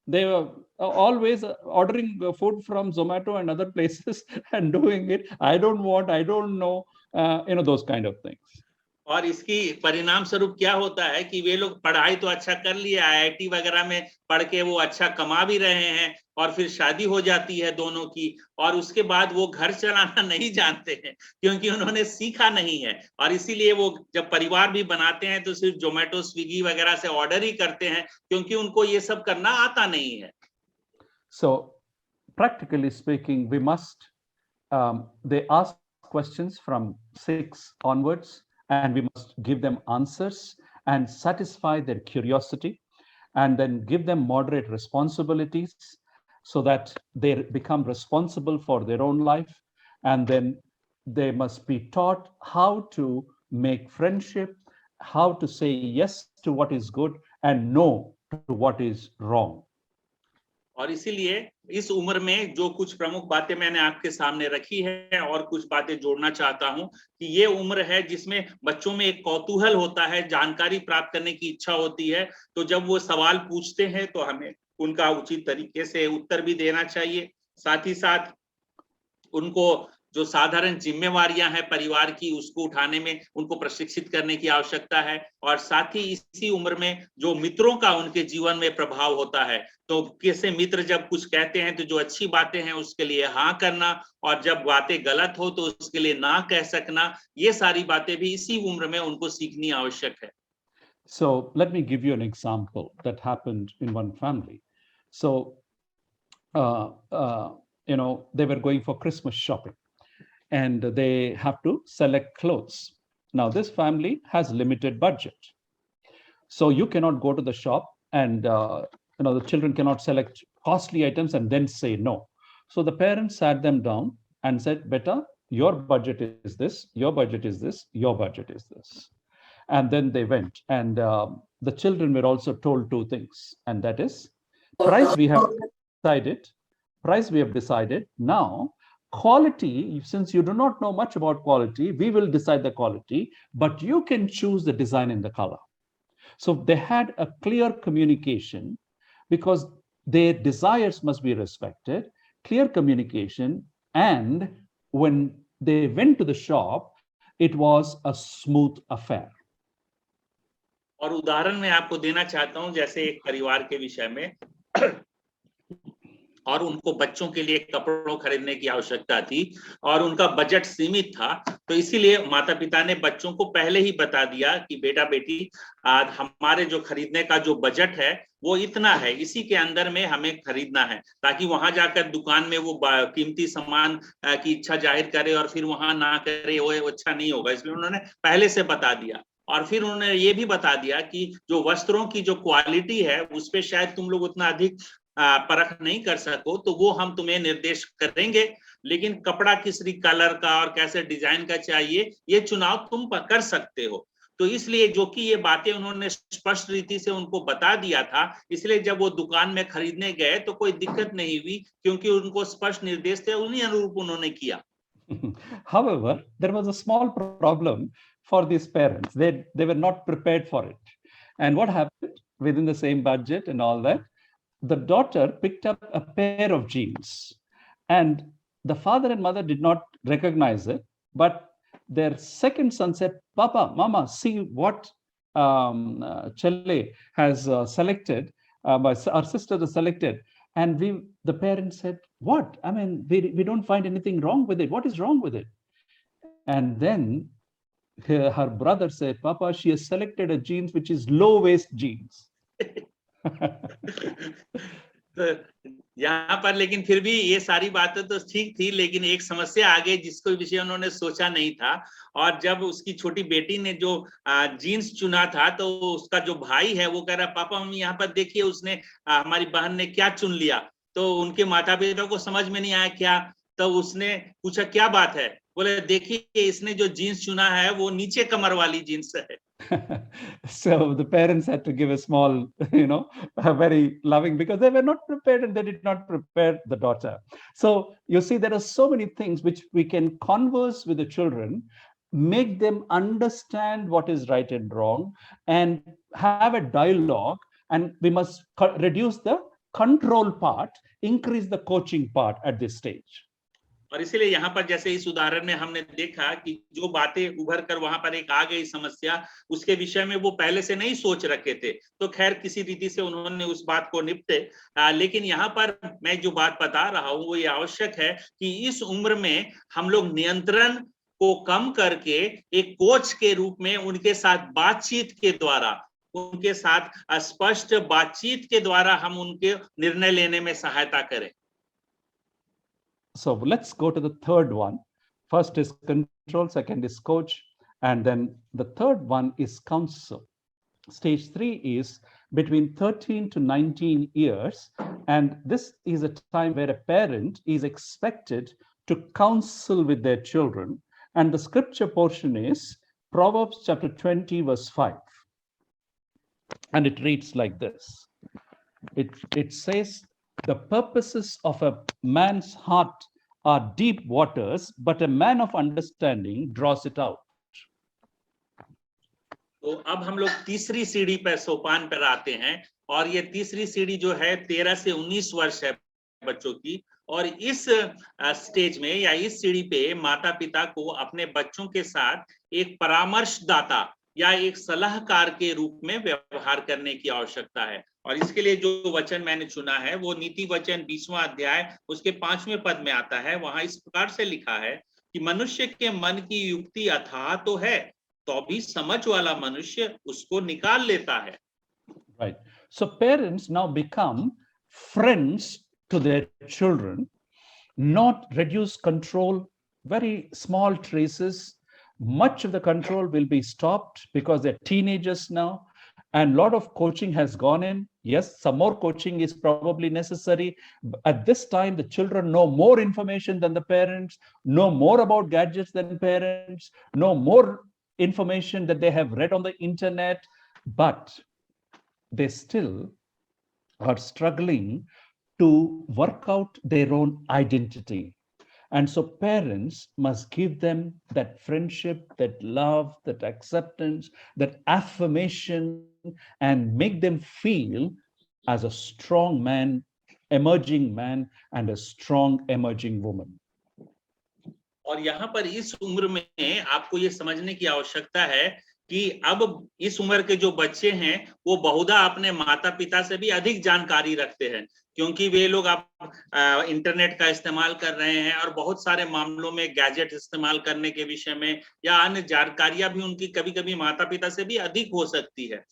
They were always ordering food from Zomato and other places and doing it. I don't know, those kind of things. और इसकी परिणाम स्वरूप क्या होता है कि वे लोग पढ़ाई तो अच्छा कर लिए, आईआईटी वगैरह में पढ़ के वो अच्छा कमा भी रहे हैं, और फिर शादी हो जाती है दोनों की, और उसके बाद वो घर चलाना नहीं जानते हैं, क्योंकि उन्होंने सीखा नहीं है। और इसीलिए वो जब परिवार भी बनाते हैं तो सिर्फ जोमेटो, स्विगी वगैरह से ऑर्डर ही करते हैं, क्योंकि उनको ये सब करना आता नहीं है। So practically speaking, we must they ask questions from 6 onwards, and we must give them answers and satisfy their curiosity, and then give them moderate responsibilities so that they become responsible for their own life. And then they must be taught how to make friendship, how to say yes to what is good and no to what is wrong. और इसीलिए इस उम्र में जो कुछ प्रमुख बातें मैंने आपके सामने रखी है, और कुछ बातें जोड़ना चाहता हूं कि ये उम्र है जिसमें बच्चों में एक कौतूहल होता है, जानकारी प्राप्त करने की इच्छा होती है। तो जब वो सवाल पूछते हैं तो हमें उनका उचित तरीके से उत्तर भी देना चाहिए। साथ ही साथ उनको जो साधारण जिम्मेवारियां हैं परिवार की, उसको उठाने में उनको प्रशिक्षित करने की आवश्यकता है। और साथ ही इसी उम्र में जो मित्रों का उनके जीवन में प्रभाव होता है, तो कैसे मित्र जब कुछ कहते हैं तो जो अच्छी बातें हैं उसके लिए हाँ करना, और जब बातें गलत हो तो उसके लिए ना कह सकना, ये सारी बातें भी इसी उम्र में उनको सीखनी आवश्यक है। So let me give you an example that happened in one family. So they were going for Christmas shopping, and they have to select clothes. Now this family has limited budget, so you cannot go to the shop and the children cannot select costly items and then say no. So the parents sat them down and said, beta, your budget is this, your budget is this, your budget is this. And then they went, and the children were also told 2 things, and that is, price we have decided. Now quality, since you do not know much about quality, we will decide the quality, but you can choose the design and the color. So they had a clear communication, because their desires must be respected, clear communication, and when they went to the shop, it was a smooth affair. और उदाहरण मैं आपको देना चाहता हूं, जैसे एक परिवार के विषय में, और उनको बच्चों के लिए कपड़ों खरीदने की आवश्यकता थी और उनका बजट सीमित था, तो इसीलिए माता पिता ने बच्चों को पहले ही बता दिया कि बेटा बेटी, हमारे जो खरीदने का जो बजट है वो इतना है, इसी के अंदर में हमें खरीदना है, ताकि वहां जाकर दुकान में वो कीमती सामान की इच्छा जाहिर करे और फिर वहां ना करे, वो अच्छा नहीं होगा। इसलिए उन्होंने पहले से बता दिया। और फिर उन्होंने ये भी बता दिया कि जो वस्त्रों की जो क्वालिटी है उस पे शायद तुम लोग उतना अधिक परख नहीं कर सको, तो वो हम तुम्हें निर्देश करेंगे, लेकिन कपड़ा किस कलर का और कैसे डिजाइन का चाहिए ये चुनाव तुम कर सकते हो। तो इसलिए जो कि ये बातें उन्होंने स्पष्ट रीति से उनको बता दिया था, इसलिए जब वो दुकान में खरीदने गए तो कोई दिक्कत नहीं हुई, क्योंकि उनको स्पष्ट निर्देश थे, उन्हीं अनुरूप उन्होंने किया। However, there was a small problem for these parents. They were not prepared for it. And what happened? Within the same budget and all that, the daughter picked up a pair of jeans, and the father and mother did not recognize it, but their second son said, Papa, Mama, see what Chelle has selected, our sister has selected. And the parents said, what? I mean, we don't find anything wrong with it. What is wrong with it? And then her brother said, Papa, she has selected a jeans which is low waist jeans. तो यहाँ पर लेकिन फिर भी ये सारी बातें तो ठीक थी, लेकिन एक समस्या आ गई जिसको विषय उन्होंने सोचा नहीं था। और जब उसकी छोटी बेटी ने जो जीन्स चुना था, तो उसका जो भाई है वो कह रहा, पापा मम्मी यहाँ पर देखिए, उसने हमारी बहन ने क्या चुन लिया। तो उनके माता पिता को समझ में नहीं आया क्या। तो उसने पूछा क्या बात है, बोले देखिए इसने जो जीन्स चुना है वो नीचे कमर वाली जीन्स है। So the parents had to give a small, very loving, because they were not prepared and they did not prepare the daughter. So you see, there are so many things which we can converse with the children, make them understand what is right and wrong, and have a dialogue. And we must reduce the control part, increase the coaching part at this stage. और इसीलिए यहाँ पर जैसे इस उदाहरण में हमने देखा कि जो बातें उभर कर वहां पर एक आ गई समस्या, उसके विषय में वो पहले से नहीं सोच रखे थे। तो खैर किसी रीति से उन्होंने उस बात को निपटे। लेकिन यहाँ पर मैं जो बात बता रहा हूँ वो ये आवश्यक है कि इस उम्र में हम लोग नियंत्रण को कम करके एक कोच के रूप में उनके साथ बातचीत के द्वारा, उनके साथ स्पष्ट बातचीत के द्वारा हम उनके निर्णय लेने में सहायता करें। So let's go to the third one. First is control, second is coach, and then the third one is counsel. Stage 3 is between 13 to 19 years, and this is a time where a parent is expected to counsel with their children. And the scripture portion is Proverbs chapter 20, verse 5. And it reads like this. It says, the purposes of a man's heart are deep waters, but a man of understanding draws it out. तो अब हम लोग तीसरी सीढ़ी पर सोपान पर आते हैं, और ये तीसरी सीढ़ी जो है 13 से 19 वर्ष है बच्चों की। और इस स्टेज में या इस सीढ़ी पे माता पिता को अपने बच्चों के साथ एक परामर्शदाता या एक सलाहकार के रूप में व्यवहार करने की आवश्यकता है। और इसके लिए जो वचन मैंने चुना है वो नीति वचन 20वां अध्याय उसके 5वें पद में आता है। वहां इस प्रकार से लिखा है कि मनुष्य के मन की युक्ति अथाह तो है, तो भी समझ वाला मनुष्य उसको निकाल लेता है। Right. So parents now become friends to their children, not reduce control, very small traces. Much of the control will be stopped because they're teenagers now, and a lot of coaching has gone in. Yes, some more coaching is probably necessary. At this time, the children know more information than the parents, know more about gadgets than parents, know more information that they have read on the internet, but they still are struggling to work out their own identity. And so parents must give them that friendship, that love, that acceptance, that affirmation, and make them feel as a strong man, emerging man, and a strong emerging woman. और यहाँ पर इस उम्र में आपको ये समझने की आवश्यकता है कि अब इस उम्र के जो बच्चे हैं वो बहुधा अपने माता पिता से भी अधिक जानकारी रखते हैं, क्योंकि वे लोग अब इंटरनेट का इस्तेमाल कर रहे हैं और बहुत सारे मामलों में गैजेट इस्तेमाल करने के विषय में या अन्य जानकारियां भी उनकी कभी-कभी माता पिता से भी अधिक हो सकती है।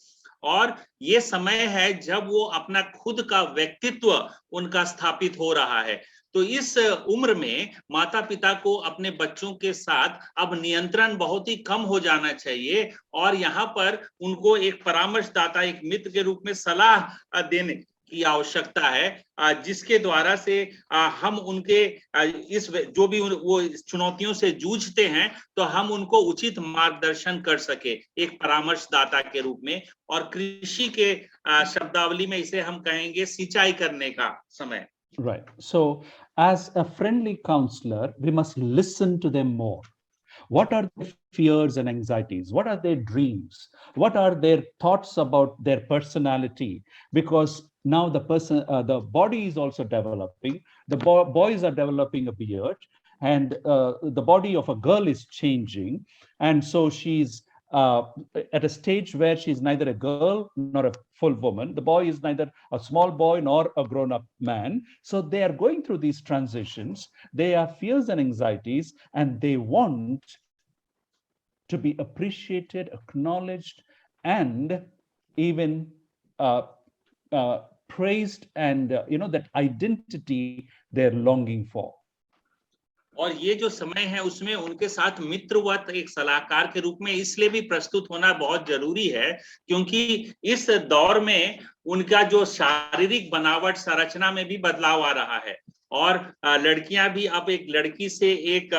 और ये समय है जब वो अपना खुद का व्यक्तित्व उनका स्थापित हो रहा है। तो इस उम्र में माता पिता को अपने बच्चों के साथ अब नियंत्रण बहुत ही कम हो जाना चाहिए, और यहाँ पर उनको एक परामर्शदाता, एक मित्र के रूप में सलाह देने की आवश्यकता है, जिसके द्वारा से हम उनके इस जो भी वो चुनौतियों से जूझते हैं तो हम उनको उचित मार्गदर्शन कर सके एक परामर्शदाता के रूप में। और कृषि के शब्दावली में इसे हम कहेंगे सिंचाई करने का समय। Right. So as a friendly counselor, we must listen to them more. What are their fears and anxieties? What are their dreams? What are their thoughts about their personality? Because now the body is also developing. The boys are developing a beard, and the body of a girl is changing. And so she's at a stage where she's neither a girl nor a full woman. The boy is neither a small boy nor a grown-up man. So they are going through these transitions. They have fears and anxieties, and they want to be appreciated, acknowledged, and even praised, and that identity they're longing for. और ये जो समय है उसमें उनके साथ मित्रवत एक सलाहकार के रूप में इसलिए भी प्रस्तुत होना बहुत जरूरी है, क्योंकि इस दौर में उनका जो शारीरिक बनावट संरचना में भी बदलाव आ रहा है, और लड़कियां भी अब एक लड़की से एक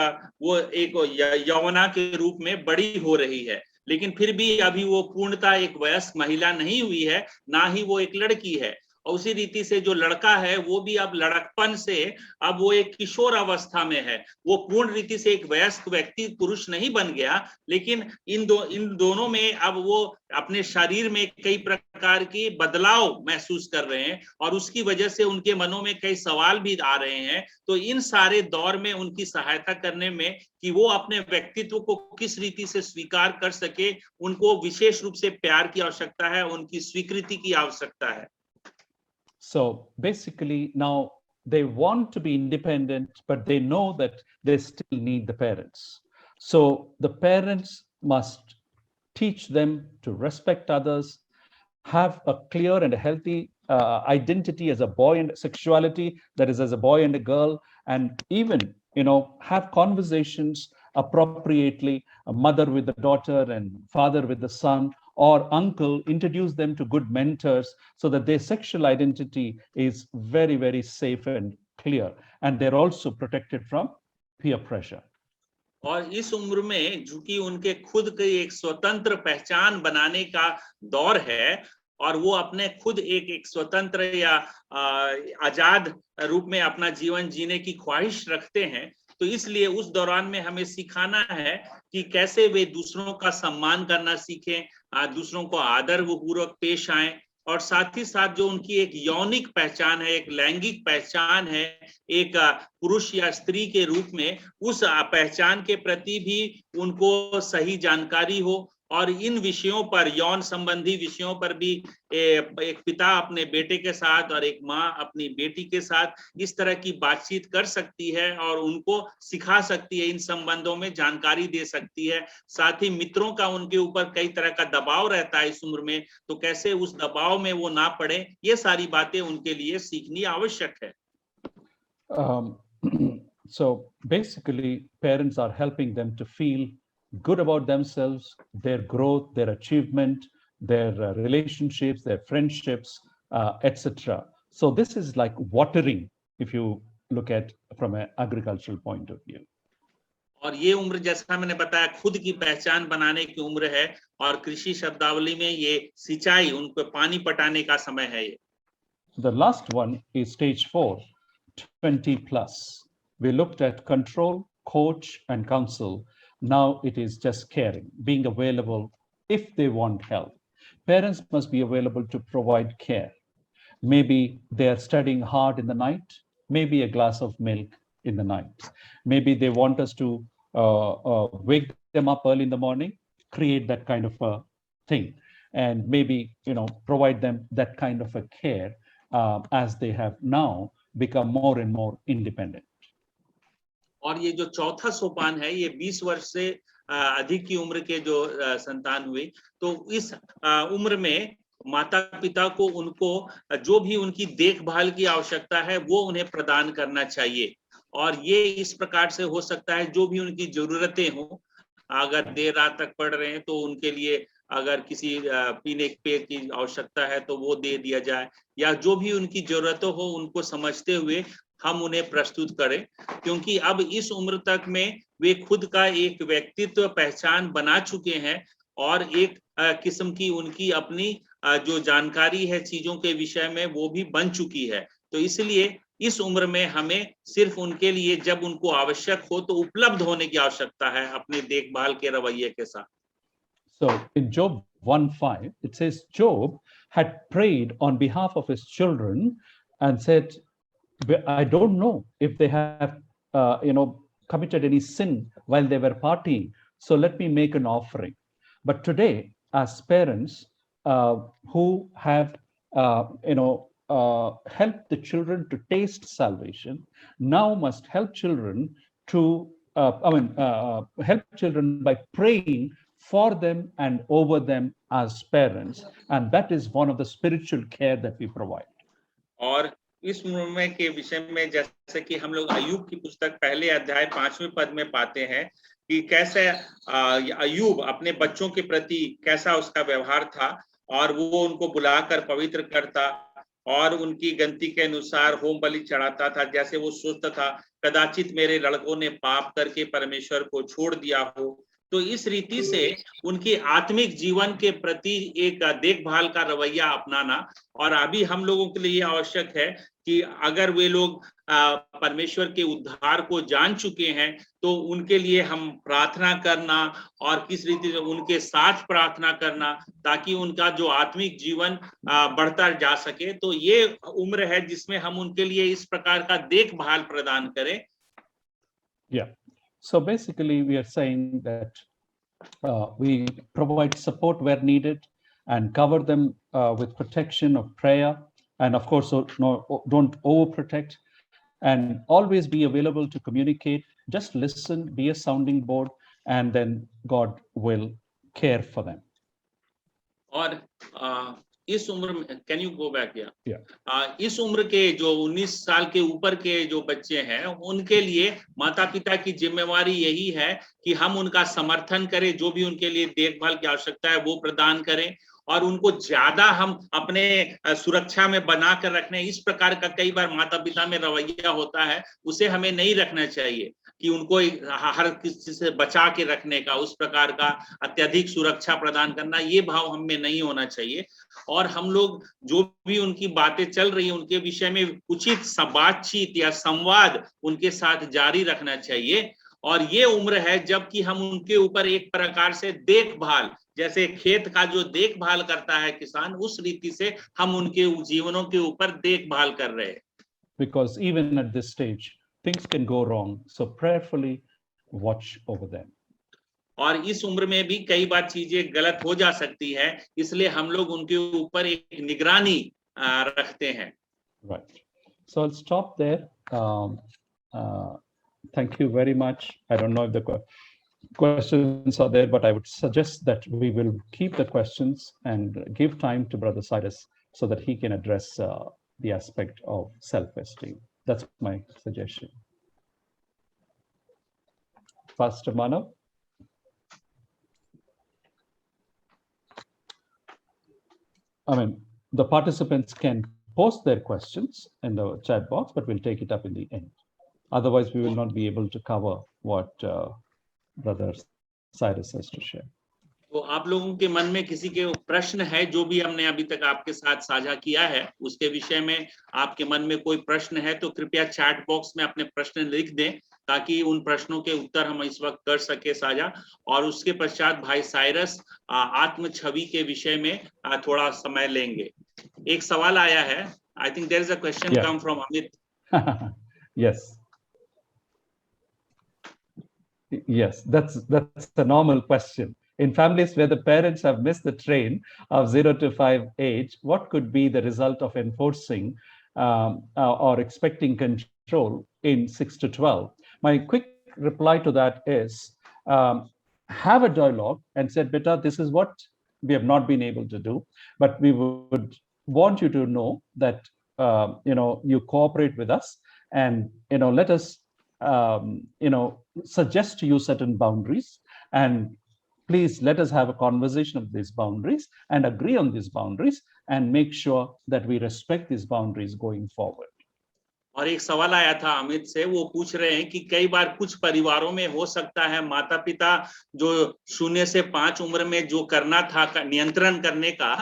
यौवना के रूप में बड़ी हो रही है, लेकिन फिर भी अभी वो पूर्णतः एक वयस्क महिला नहीं हुई है, ना ही वो एक लड़की है। और उसी रीति से जो लड़का है वो भी अब लड़कपन से अब वो एक किशोर अवस्था में है, वो पूर्ण रीति से एक वयस्क व्यक्ति पुरुष नहीं बन गया, लेकिन इन दोनों में अब वो अपने शरीर में कई प्रकार के बदलाव महसूस कर रहे हैं, और उसकी वजह से उनके मनों में कई सवाल भी आ रहे हैं। तो इन सारे दौर में उनकी सहायता करने में कि वो अपने व्यक्तित्व को किस रीति से स्वीकार कर सके, उनको विशेष रूप से प्यार की आवश्यकता है, उनकी स्वीकृति की आवश्यकता है। So basically now they want to be independent, but they know that they still need the parents. So the parents must teach them to respect others, have a clear and a healthy identity as a boy and sexuality, that is as a boy and a girl, and even, have conversations appropriately, a mother with the daughter and father with the son, or uncle, introduce them to good mentors so that their sexual identity is very, very safe and clear. And they're also protected from peer pressure. और इस उम्र में चूंकि उनके खुद की एक स्वतंत्र पहचान बनाने का दौर है, और वो अपने खुद एक स्वतंत्र या आजाद रूप में अपना जीवन जीने की ख्वाहिश रखते हैं, तो इसलिए उस दौरान में हमें सिखाना है कि कैसे वे दूसरों का सम्मान करना सीखें, दूसरों को आदर पूर्वक पेश आएं, और साथ ही साथ जो उनकी एक यौनिक पहचान है, एक लैंगिक पहचान है, एक पुरुष या स्त्री के रूप में, उस पहचान के प्रति भी उनको सही जानकारी हो, और इन विषयों पर, यौन संबंधी विषयों पर भी एक पिता अपने बेटे के साथ और एक माँ अपनी बेटी के साथ इस तरह की बातचीत कर सकती है, और उनको सिखा सकती है, इन संबंधों में जानकारी दे सकती है। साथ ही मित्रों का उनके ऊपर कई तरह का दबाव रहता है इस उम्र में, तो कैसे उस दबाव में वो ना पड़े, ये सारी बातें उनके लिए सीखनी आवश्यक है। So basically parents are helping them to feel good about themselves, their growth, their achievement, their relationships, their friendships, etc. So this is like watering, if you look at from an agricultural point of view. और ये उम्र जैसा मैंने बताया खुद की पहचान बनाने की उम्र है, और कृषि शब्दावली में ये सिंचाई, उनको पानी पटाने का समय है ये। The last one is stage 4, 20 plus. We looked at control, coach, and counsel. Now it is just caring, being available if they want help. Parents must be available to provide care. Maybe they are studying hard in the night, maybe a glass of milk in the night. Maybe they want us to wake them up early in the morning, create that kind of a thing, and maybe provide them that kind of a care as they have now become more and more independent. और ये जो चौथा सोपान है, ये 20 वर्ष से अधिक की उम्र के जो संतान हुए, तो इस उम्र में माता पिता को उनको जो भी उनकी देखभाल की आवश्यकता है वो उन्हें प्रदान करना चाहिए, और ये इस प्रकार से हो सकता है जो भी उनकी जरूरतें हो, अगर देर रात तक पढ़ रहे हैं तो उनके लिए अगर किसी पीने पेय की आवश्यकता है तो वो दे दिया जाए, या जो भी उनकी जरूरतें हो उनको समझते हुए हम उन्हें प्रस्तुत करें, क्योंकि अब इस उम्र तक में वे खुद का एक व्यक्तित्व पहचान बना चुके हैं, और एक किस्म की उनकी अपनी जो जानकारी है चीजों के विषय में वो भी बन चुकी है। तो इसलिए इस उम्र में हमें सिर्फ उनके लिए जब उनको आवश्यक हो तो उपलब्ध होने की आवश्यकता है अपने देखभाल के रवैये के साथ। So in Job 1:5 it says Job had prayed on behalf of his children and said, I don't know if they have committed any sin while they were partying, so let me make an offering. But today, as parents who have, helped the children to taste salvation, now must help children to, help children by praying for them and over them as parents. And that is one of the spiritual care that we provide. और इस मुर्मे के विषय में जैसे कि हम लोग अय्यूब की पुस्तक पहले अध्याय 5वें पद में पाते हैं कि कैसे अय्यूब अपने बच्चों के प्रति कैसा उसका व्यवहार था, और वो उनको बुलाकर पवित्र करता और उनकी गिनती के अनुसार होम बलि चढ़ाता था। जैसे वो सोचता था कदाचित मेरे लड़कों ने पाप करके परमेश्वर को छोड़ दिया हो। तो इस रीति से उनकी आत्मिक जीवन के प्रति एक देखभाल का रवैया अपनाना। और अभी हम लोगों के लिए आवश्यक है कि अगर वे लोग परमेश्वर के उद्धार को जान चुके हैं तो उनके लिए हम प्रार्थना करना और किस रीति से उनके साथ प्रार्थना करना ताकि उनका जो आत्मिक जीवन बढ़ता जा सके। तो ये उम्र है जिसमें हम उनके लिए इस प्रकार का देखभाल प्रदान करें। So basically, we are saying that we provide support where needed and cover them with protection of prayer. And of course, don't overprotect, and always be available to communicate. Just listen, be a sounding board, and then God will care for them. और इस उम्र में can you go back Yeah. इस उम्र के जो 19 साल के ऊपर के जो बच्चे हैं उनके लिए माता पिता की जिम्मेवारी यही है कि हम उनका समर्थन करें, जो भी उनके लिए देखभाल की आवश्यकता है वो प्रदान करें, और उनको ज्यादा हम अपने सुरक्षा में बनाकर रखने, इस प्रकार का कई बार माता पिता में रवैया होता है, उसे हमें नहीं रखना चाहिए कि उनको हर किसी से बचा के रखने का, उस प्रकार का अत्यधिक सुरक्षा प्रदान करना, ये भाव हम में नहीं होना चाहिए। और हम लोग जो भी उनकी बातें चल रही हैं उनके विषय में उचित बातचीत या संवाद उनके साथ जारी रखना चाहिए। और ये उम्र है जबकि हम उनके ऊपर एक प्रकार से देखभाल, जैसे खेत का जो देखभाल करता है किसान, उस रीति से हम उनके जीवनों के ऊपर देखभाल कर रहे हैं। Because even at this stage, things can go wrong. So prayerfully watch over them. और इस उम्र में भी कई बार चीजें गलत हो जा सकती है, इसलिए हम लोग उनके ऊपर एक निगरानी रखते हैं। Right. So I'll stop there. Thank you very much. I don't know if the questions are there, but I would suggest that we will keep the questions and give time to Brother Cyrus so that he can address the aspect of self-esteem. That's my suggestion. Pastor Manav. I mean, the participants can post their questions in the chat box, but we'll take it up in the end. Otherwise, we will not be able to cover what Brother Cyrus has to share. तो आप लोगों के मन में किसी के प्रश्न है जो भी हमने अभी तक आपके साथ साझा किया है, उसके विषय में आपके मन में कोई प्रश्न है तो कृपया चैट बॉक्स में अपने प्रश्न लिख दें ताकि उन प्रश्नों के उत्तर हम इस वक्त कर सके साझा। और उसके पश्चात भाई साइरस आत्म छवि के विषय में थोड़ा समय लेंगे। एक सवाल आया है, I think there is a question come from Amit. Yes, that's a normal question. In families where the parents have missed the train of 0 to 5 age, what could be the result of enforcing or expecting control in 6 to 12? My quick reply to that is have a dialogue and said, beta, this is what we have not been able to do, but we would want you to know that you cooperate with us, and let us suggest to you certain boundaries, and please let us have a conversation of these boundaries and agree on these boundaries and make sure that we respect these boundaries going forward. और एक सवाल आया था अमित से, वो पूछ रहे हैं कि कई बार कुछ परिवारों में हो सकता है माता पिता जो 0 से 5 उम्र में जो करना था नियंत्रण करने का,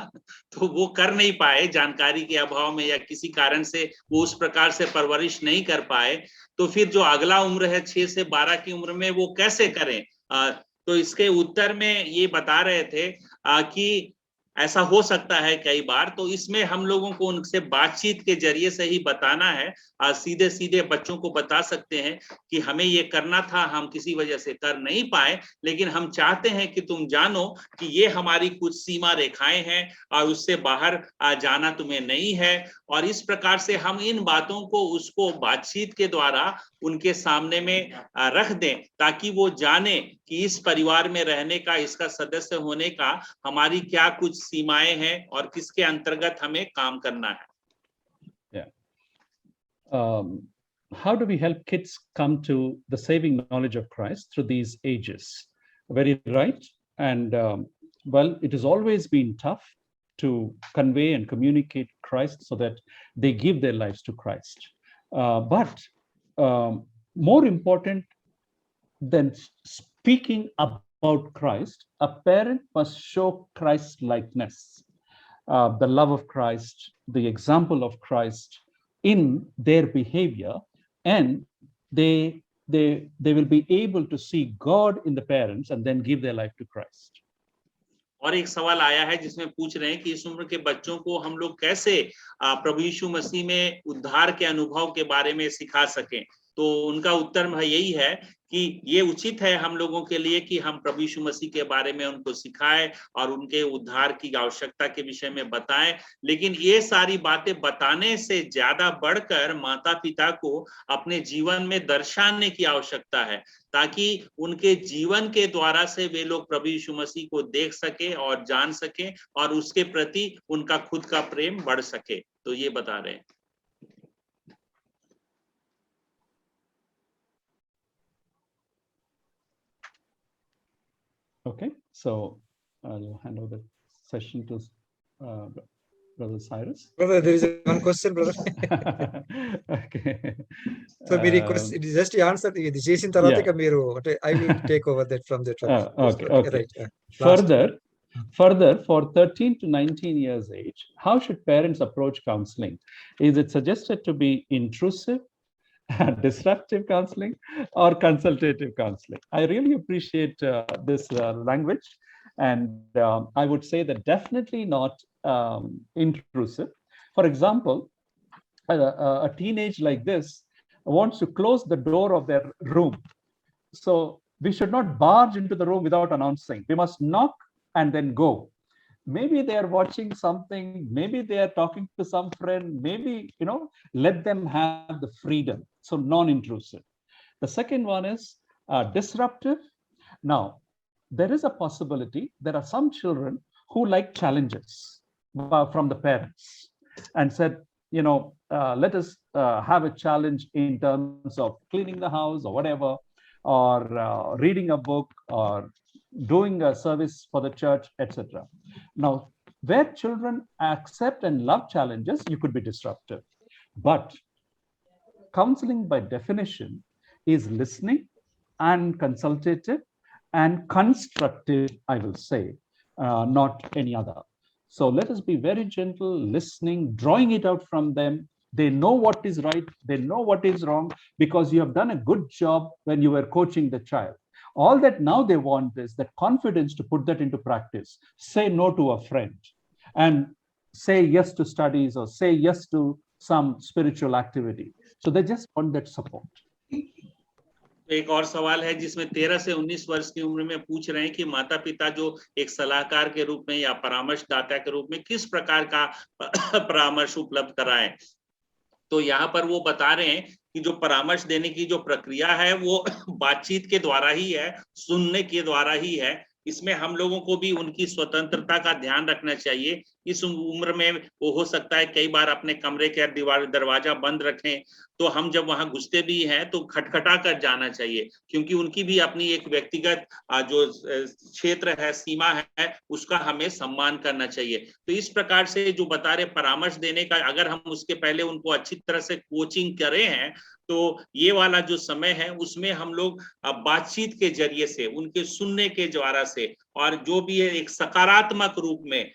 तो वो कर नहीं पाए, जानकारी के अभाव में या किसी कारण से वो उस प्रकार से परवरिश नहीं कर पाए। तो फिर जो अगला उम्र है 6 से 12 की उम्र में वो कैसे करें? तो इसके उत्तर में ये बता रहे थे कि ऐसा हो सकता है कई बार, तो इसमें हम लोगों को उनसे बातचीत के जरिए से ही बताना है। सीधे सीधे बच्चों को बता सकते हैं कि हमें ये करना था, हम किसी वजह से कर नहीं पाए, लेकिन हम चाहते हैं कि तुम जानो कि ये हमारी कुछ सीमा रेखाएं हैं और उससे बाहर जाना तुम्हें नहीं है। और इस प्रकार से हम इन बातों को उसको बातचीत के द्वारा उनके सामने में रख दें, ताकि वो जाने कि इस परिवार में रहने का, इसका सदस्य होने का हमारी क्या कुछ सीमाएं हैं और किसके अंतर्गत हमें काम करना है। How do we help kids come to the saving knowledge of Christ through these ages? Very right. And well, it has always been tough to convey and communicate Christ so that they give their lives to Christ. But more important than speaking about Christ, a parent must show Christ likeness, the love of Christ, the example of Christ in their behavior, and they will be able to see God in the parents and then give their life to Christ. और एक सवाल आया है जिसमें पूछ रहे हैं कि इस उम्र के बच्चों को हम लोग कैसे प्रभु यीशु मसीह में उद्धार के अनुभव के बारे में सिखा सकें। तो उनका उत्तर यही है कि ये उचित है हम लोगों के लिए कि हम प्रभु यीशु मसीह के बारे में उनको सिखाएं और उनके उद्धार की आवश्यकता के विषय में बताएं। लेकिन ये सारी बातें बताने से ज्यादा बढ़कर माता पिता को अपने जीवन में दर्शाने की आवश्यकता है, ताकि उनके जीवन के द्वारा से वे लोग प्रभु यीशु मसीह को देख सके और जान सके और उसके प्रति उनका खुद का प्रेम बढ़ सके। तो ये बता रहे हैं। Okay, so I'll hand over the session to Brother Cyrus. Brother, there is one question, brother. Okay. So my request is just to answer the చేసిన తర్వాత మీరు I will take over that from the okay. Right. Further, for 13 to 19 years age, how should parents approach counseling? Is it suggested to be intrusive, disruptive counseling, or consultative counseling? I really appreciate this language, and I would say that definitely not intrusive. For example, a teenage like this wants to close the door of their room, so we should not barge into the room without announcing. We must knock and then go. Maybe they are watching something, maybe they are talking to some friend, maybe, let them have the freedom. So non-intrusive. The second one is disruptive. Now, there is a possibility there are some children who like challenges from the parents and said, let us have a challenge in terms of cleaning the house or whatever, or reading a book, or doing a service for the church, etc. Now, where children accept and love challenges, you could be disruptive. But counseling by definition is listening and consultative and constructive, I will say, not any other. So let us be very gentle, listening, drawing it out from them. They know what is right, they know what is wrong, because you have done a good job when you were coaching the child. All that now they want is that confidence to put that into practice. Say no to a friend and say yes to studies, or say yes to some spiritual activity. So they just want that support. एक और सवाल है जिसमें 13 से 19 वर्ष की उम्र में पूछ रहे हैं कि माता पिता जो एक सलाहकार के रूप में या परामर्शदाता के रूप में किस प्रकार का परामर्श उपलब्ध कराएं। तो यहाँ पर वो बता रहे हैं कि जो परामर्श देने की जो प्रक्रिया है वो बातचीत के द्वारा ही है, सुनने के द्वारा ही है। इसमें हम लोगों को भी उनकी स्वतंत्रता का ध्यान रखना चाहिए। इस उम्र में वो हो सकता है कई बार अपने कमरे के दरवाजा बंद रखें, तो हम जब वहां घुसते भी हैं तो खटखटा कर जाना चाहिए, क्योंकि उनकी भी अपनी एक व्यक्तिगत जो क्षेत्र है, सीमा है, उसका हमें सम्मान करना चाहिए। तो इस प्रकार से जो बता रहे परामर्श देने का, अगर हम उसके पहले उनको अच्छी तरह से कोचिंग करे हैं, तो ये वाला जो समय है उसमें हम लोग बातचीत के जरिए से, उनके सुनने के द्वारा से, और जो भी है एक सकारात्मक रूप में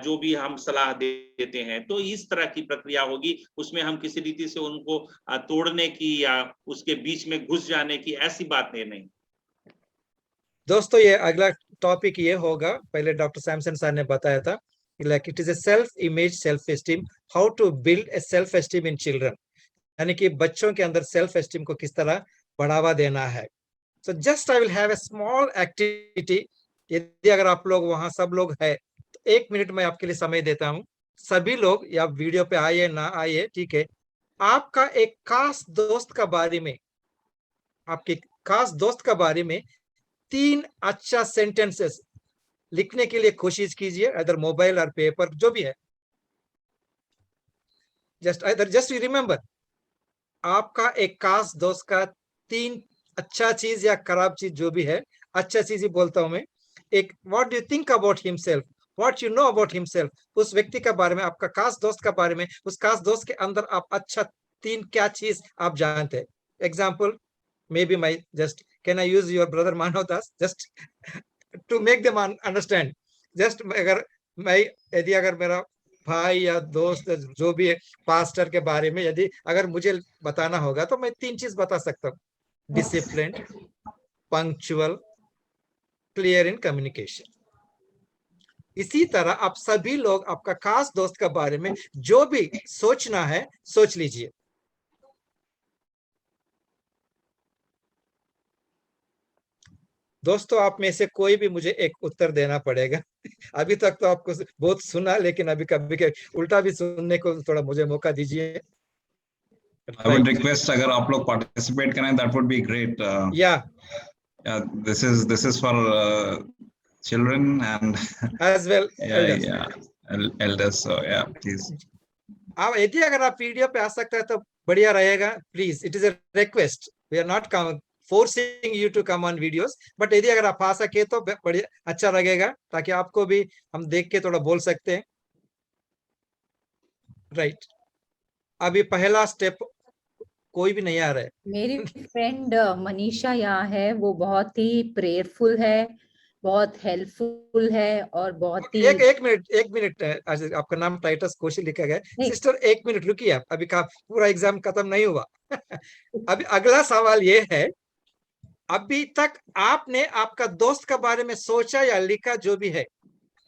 जो भी हम सलाह देते हैं, तो इस तरह की प्रक्रिया होगी। उसमें हम किसी रीति से उनको तोड़ने की या उसके बीच में घुस जाने की ऐसी बात नहीं। दोस्तों, ये अगला टॉपिक ये होगा, पहले डॉक्टर सैमसन सर ने बताया था like it is a self image, self esteem, how to build a self esteem in children, यानी कि बच्चों के अंदर सेल्फ एस्टीम को किस तरह बढ़ावा देना है. So just I will have a small activity. यदि अगर आप लोग वहां सब लोग है तो 1 मिनट में आपके लिए समय देता हूं. सभी लोग या वीडियो पे आइए ना आइए, ठीक है, आपका एक खास दोस्त का बारे में, आपके खास दोस्त का बारे में 3 अच्छा सेंटेंसेस लिखने के लिए कोशिश कीजिए, अदर मोबाइल और पेपर जो भी है. जस्ट रिमेंबर, आपका एक खास दोस्त का 3 अच्छा चीज या खराब चीज जो भी है, अच्छा चीज ही बोलता हूं मैं. एक what do you think about himself, what you know about himself, उस व्यक्ति के बारे में, आपका खास दोस्त के बारे में, उस खास दोस्त के अंदर आप अच्छा 3 क्या चीज आप जानते हैं. Example, maybe my just can I use your brother Manav Das just to make them understand. Just यदि अगर मेरा भाई या दोस्त जो भी है पास्टर के बारे में यदि अगर मुझे बताना होगा तो मैं 3 चीज बता सकता हूँ. Discipline, punctual, clear in communication. इसी तरह आप सभी लोग आपका खास दोस्त के बारे में जो भी सोचना है सोच लीजिए. दोस्तों, आप में से कोई भी मुझे एक उत्तर देना पड़ेगा. अभी तक तो आपको बहुत सुना, लेकिन अभी कभी उल्टा भी सुनने को थोड़ा मुझे मौका दीजिए. I would request अगर आप लोग participate करें, that would be great. Yeah. This is for children and as well elders. Elders. So yeah, please. आप यदि अगर आप वीडियो पे आ सकते हैं तो बढ़िया रहेगा. Please, it is a request. We are not forcing you to come on videos, but यदि अगर आप आ सके तो बढ़िया, अच्छा लगेगा, ताकि आपको भी हम देख के थोड़ा बोल सकते हैं. राइट. अभी पहला स्टेप कोई भी नहीं आ रहा है. मेरी फ्रेंड मनीषा यहाँ है, वो बहुत ही प्रेयरफुल है, बहुत हेल्पफुल है और बहुत ही एक मिनट आपका नाम टाइटस कोशी लिखा गया. सिस्टर 1 मिनट रुकिए आप, अभी का पूरा एग्जाम खत्म नहीं हुआ. अभी अगला सवाल ये है, अभी तक आपने आपका दोस्त के बारे में सोचा या लिखा जो भी है,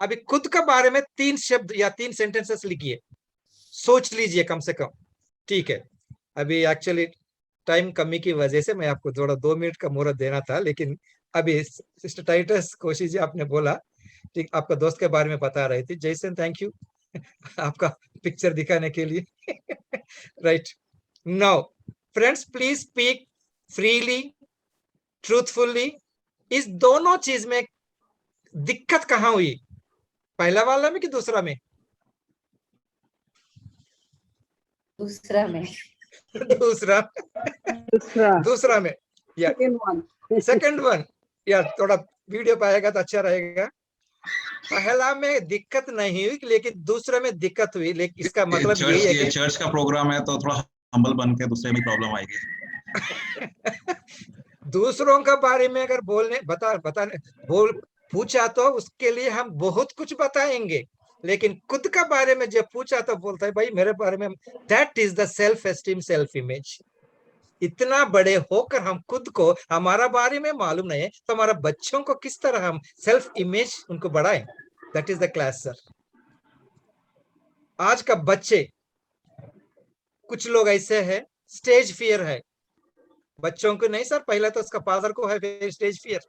अभी खुद के बारे में 3 शब्द या 3 सेंटेंसेस लिखिए, सोच लीजिए कम से कम. ठीक है, अभी एक्चुअली टाइम कमी की वजह से मैं आपको थोड़ा 2 मिनट का मुहूर्त देना था, लेकिन अभी सिस्टर टाइटस कोशी जी आपने बोला, ठीक, आपका दोस्त के बारे में बता रही थी. जैसन, थैंक यू आपका पिक्चर दिखाने के लिए. Right. Now friends, please speak freely, truthfully. इस दोनों चीज में दिक्कत कहां हुई, पहला वाला में कि दूसरा में? दूसरा में. दूसरा में या सेकंड वन. या थोड़ा वीडियो पे आएगा तो अच्छा रहेगा. पहला में दिक्कत नहीं हुई, लेकिन दूसरे में दिक्कत हुई. लेकिन इसका मतलब यही है कि चर्च का प्रोग्राम है तो थोड़ा हम्बल बन के दूसरे में प्रॉब्लम आएगी. दूसरों के बारे में अगर पूछा तो उसके लिए हम बहुत कुछ बताएंगे, लेकिन खुद का बारे में जब पूछा तो बोलता है भाई मेरे बारे में. That is the self esteem, self image. इतना बड़े होकर हम खुद को हमारा बारे में मालूम नहीं है, तो हमारा बच्चों को किस तरह हम सेल्फ इमेज उनको बढ़ाएं. That is the class sir. आज का बच्चे, कुछ लोग ऐसे हैं, स्टेज फियर है. बच्चों को नहीं सर, पहले तो उसका फादर को है, फिर स्टेज फियर.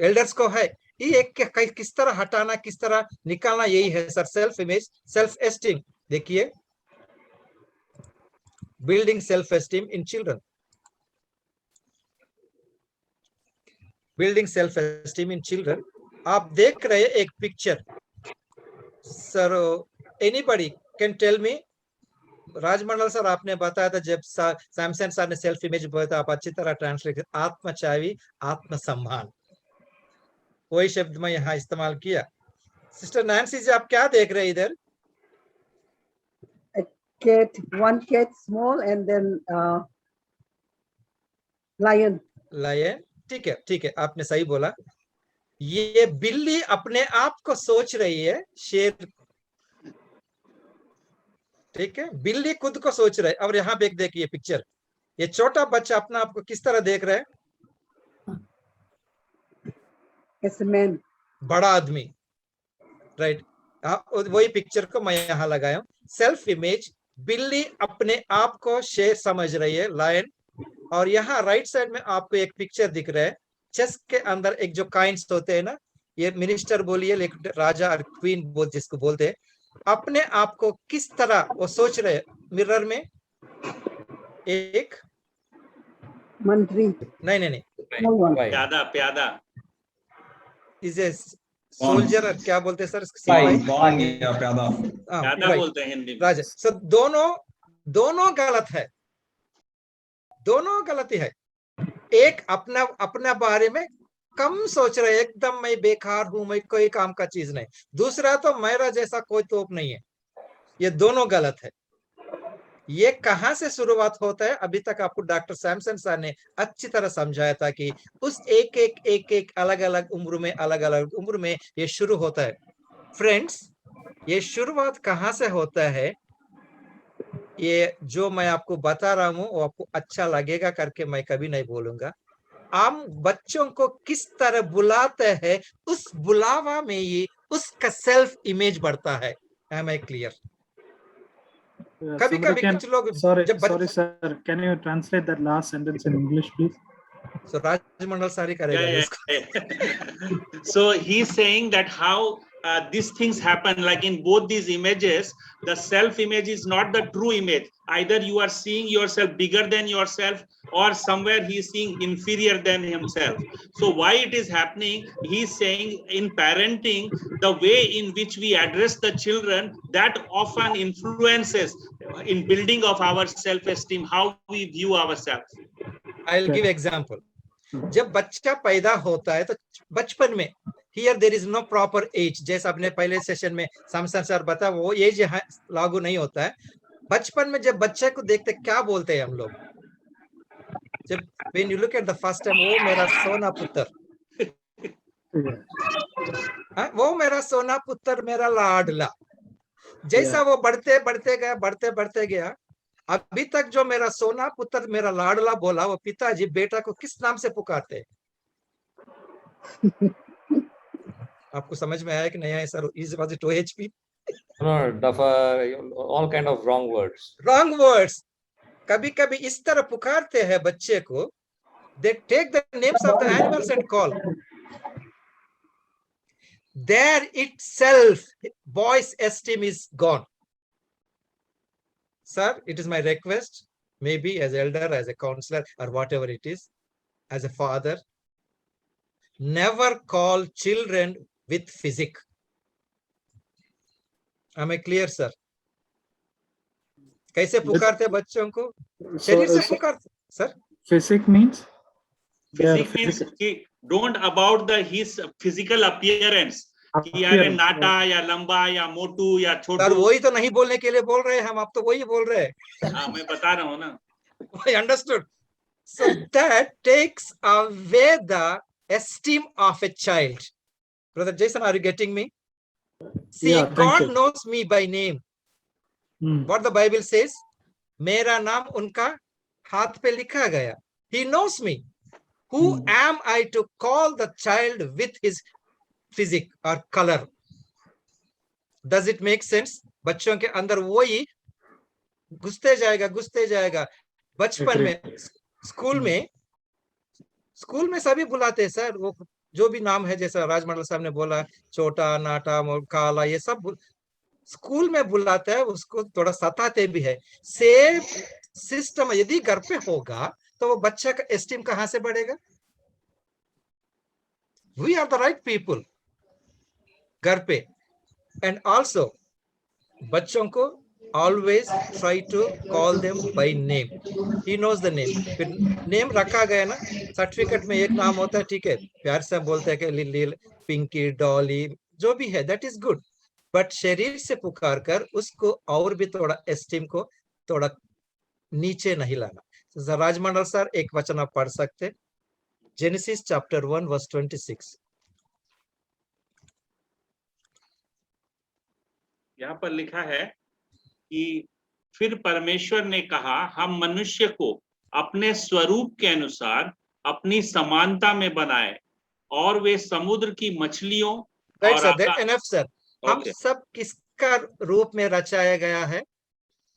एल्डर्स को है. ये एक किस तरह हटाना, किस तरह निकालना, यही है sir self image, self esteem. देखिए, building self esteem in children. Building self esteem in children. आप देख रहे हैं एक picture sir. Anybody can tell me? Rajmandal sir, आपने बताया था जब सैमसन सर ने सेल्फ इमेज बोला था, आप अच्छी तरह ट्रांसलेट, आत्मचावी, आत्मसम्मान, वही शब्द मैं यहाँ इस्तेमाल किया. सिस्टर नैन्सी जी, आप क्या देख रहे हैं इधर? One cat small and then lion. ठीक है, आपने सही बोला. ये बिल्ली अपने आप को सोच रही है शेर. ठीक है, बिल्ली खुद को सोच रहा है. और यहाँ पे देखिए पिक्चर, ये छोटा बच्चा अपना आप को किस तरह देख रहा है? As a man. बड़ा आदमी. राइट, वही पिक्चर को मैं यहाँ लगाया हूँ। सेल्फ इमेज, बिल्ली अपने आप को शेर समझ रही है, लायन। और यहाँ राइट साइड में आपको एक पिक्चर दिख रहा है, चेस्ट के अंदर एक जो काइंस होते हैं ना, ये मिनिस्टर बोलिए, लेकिन राजा और क्वीन जिसको बोलते हैं, अपने आप को किस तरह वो सोच रहे हैं मिरर में। एक मंत्री, नहीं, no one. प्यादा प्यादा इज ए सोल्जर, क्या बोलते हैं सर, या प्यादा। प्यादा बोलते हैं हिंदी में। राजा। सो दोनों गलत है, दोनों गलती है। एक अपना बारे में कम सोच रहे, एकदम मैं बेकार हूं, मैं कोई काम का चीज नहीं। दूसरा तो मेरा जैसा कोई तोप नहीं है। ये दोनों गलत है। ये कहां से शुरुआत होता है? अभी तक आपको डॉक्टर सैमसन सर ने अच्छी तरह समझाया था कि उस एक अलग अलग उम्र में ये शुरू होता है। फ्रेंड्स, ये शुरुआत कहां से होता है? ये जो मैं आपको बता रहा हूं वो आपको अच्छा लगेगा करके मैं कभी नहीं बोलूंगा। हम बच्चों को किस तरह बुलाते हैं, उस बुलावा में ही उसका सेल्फ इमेज बढ़ता है। Am I clear? कभी कुछ लोग sorry sir, can you translate that last sentence in English please? So Rajmandal Sari karega. So he's saying that how these things happen, like in both these images, the self image is not the true image. Either you are seeing yourself bigger than yourself, or somewhere he is seeing inferior than himself. So why it is happening? He's saying in parenting, the way in which we address the children, that often influences in building of our self-esteem, how we view ourselves. I'll give example. जब बच्चा पैदा होता है तो बचपन में here there is no proper age, जैसे आपने पहले सेशन में सामसन सर बताया, वो एज यहाँ लागू नहीं होता है। बचपन में जब बच्चे को देखते क्या बोलते हैं हम लोग? जब when you look at the first time, वो मेरा सोना पुत्र, वो मेरा सोना पुत्र, मेरा लाडला। जैसा वो बढ़ते गया, अभी तक जो मेरा सोना पुत्र, मेरा लाडला बोला, वो पिताजी बेटा को किस नाम से पुकारते हैं? आपको समझ में आया कि नहीं आया sir? Was it OHP? No, all kind of wrong words. Wrong words. कभी इस तरह पुकारते हैं बच्चे को. They take the names of the animals and call. There itself, boy's esteem is gone. Sir, it is my request, maybe as elder, as a counselor, or whatever it is, as a father, never call children with physique. Am I clear, sir? कैसे पुकारते बच्चों को? शरीर से पुकारते, sir? Physique means? Physique means don't about his physical appearance. कि यार नाटा या लंबा या मोटू या छोटू। सर वही तो नहीं बोलने के लिए बोल रहे हैं हम, आप तो वही बोल रहे हैं। हाँ, मैं बता रहा हूँ ना। I understood. So that takes away the esteem of a child. Brother Jason, are you getting me? See, Yeah, God knows me by name. What the Bible says, मेरा नाम उनका हाथ पे लिखा गया. He knows me. Who am I to call the child with his physique or color? Does it make sense? बच्चों के अंदर वही घुसते जाएगा। बचपन में स्कूल में सभी बुलाते हैं सर, वो जो भी नाम है, जैसा राजमंडल साहब ने बोला, छोटा, नाटा, काला, ये सब स्कूल में बुलाते हैं, उसको थोड़ा सताते भी है। सेम सिस्टम यदि घर पे होगा तो वो बच्चा का एस्टीम कहां से बढ़ेगा? We are the right people घर पे। एंड ऑल्सो बच्चों को always try to call them by name. He knows the name. फिर नेम रखा गया ना, सर्टिफिकेट में एक नाम होता है, ठीक है, प्यार से बोलते हैं कि लिली, पिंकी, डॉली, जो भी है, that is good. बट शरीर से पुकार कर उसको और भी थोड़ा एस्टीम को थोड़ा नीचे नहीं लाना। राजमंडल सर एक वचन आप पढ़ सकते, जेनेसिस चैप्टर 1 वर्स 26। यहाँ पर लिखा है कि फिर परमेश्वर ने कहा, हम मनुष्य को अपने स्वरूप के अनुसार अपनी समानता में बनाए, और वे समुद्र की मछलियों हम Okay. सब किसका रूप में रचाया गया है?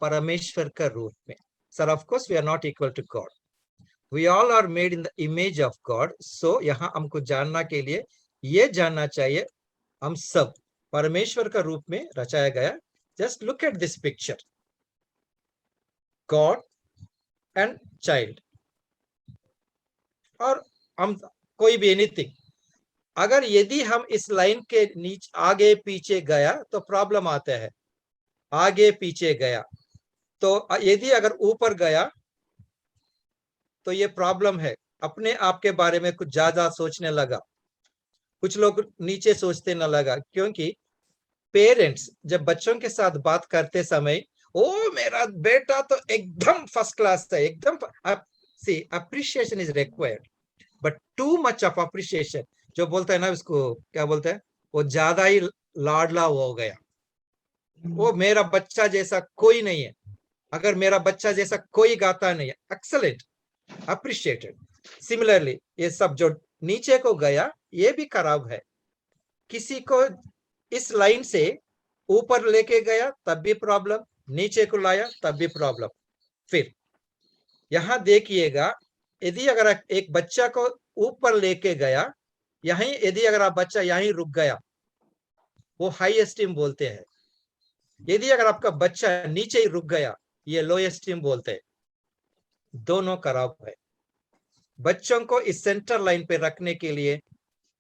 परमेश्वर का रूप में. Sir, of course we are not equal to God. We all are made in the image of God. So यहाँ हमको जानना के लिए ये जानना चाहिए, हम सब परमेश्वर का रूप में रचाया गया. Just look at this picture, God and child. और हम कोई भी एनीथिंग, अगर यदि हम इस लाइन के नीचे आगे पीछे गया तो प्रॉब्लम आता है. आगे पीछे गया तो यदि अगर ऊपर गया तो ये प्रॉब्लम है. अपने आप के बारे में कुछ ज्यादा सोचने लगा. कुछ लोग नीचे सोचते न लगा, क्योंकि पेरेंट्स जब बच्चों के साथ बात करते समय, ओ मेरा बेटा तो एकदम फर्स्ट क्लास है, एकदम. See, appreciation is required, but too much of appreciation, जो बोलते हैं ना, उसको क्या बोलते हैं, वो ज्यादा ही लाडला हो गया. वो मेरा बच्चा जैसा कोई नहीं है, अगर मेरा बच्चा जैसा कोई गाता नहीं है. Excellent, appreciated. सिमिलरली ये सब जो नीचे को गया ये भी खराब है. किसी को इस लाइन से ऊपर लेके गया तब भी प्रॉब्लम, नीचे को लाया तब भी प्रॉब्लम. फिर यहां देखिएगा, यदि अगर एक बच्चा को ऊपर लेके गया, यहीं यदि अगर आप बच्चा यहीं रुक गया, वो हाई एस्टीम बोलते हैं. यदि अगर आपका बच्चा नीचे ही रुक गया, ये लो एस्टीम बोलते हैं. दोनों खराब है. बच्चों को इस सेंटर लाइन पे रखने के लिए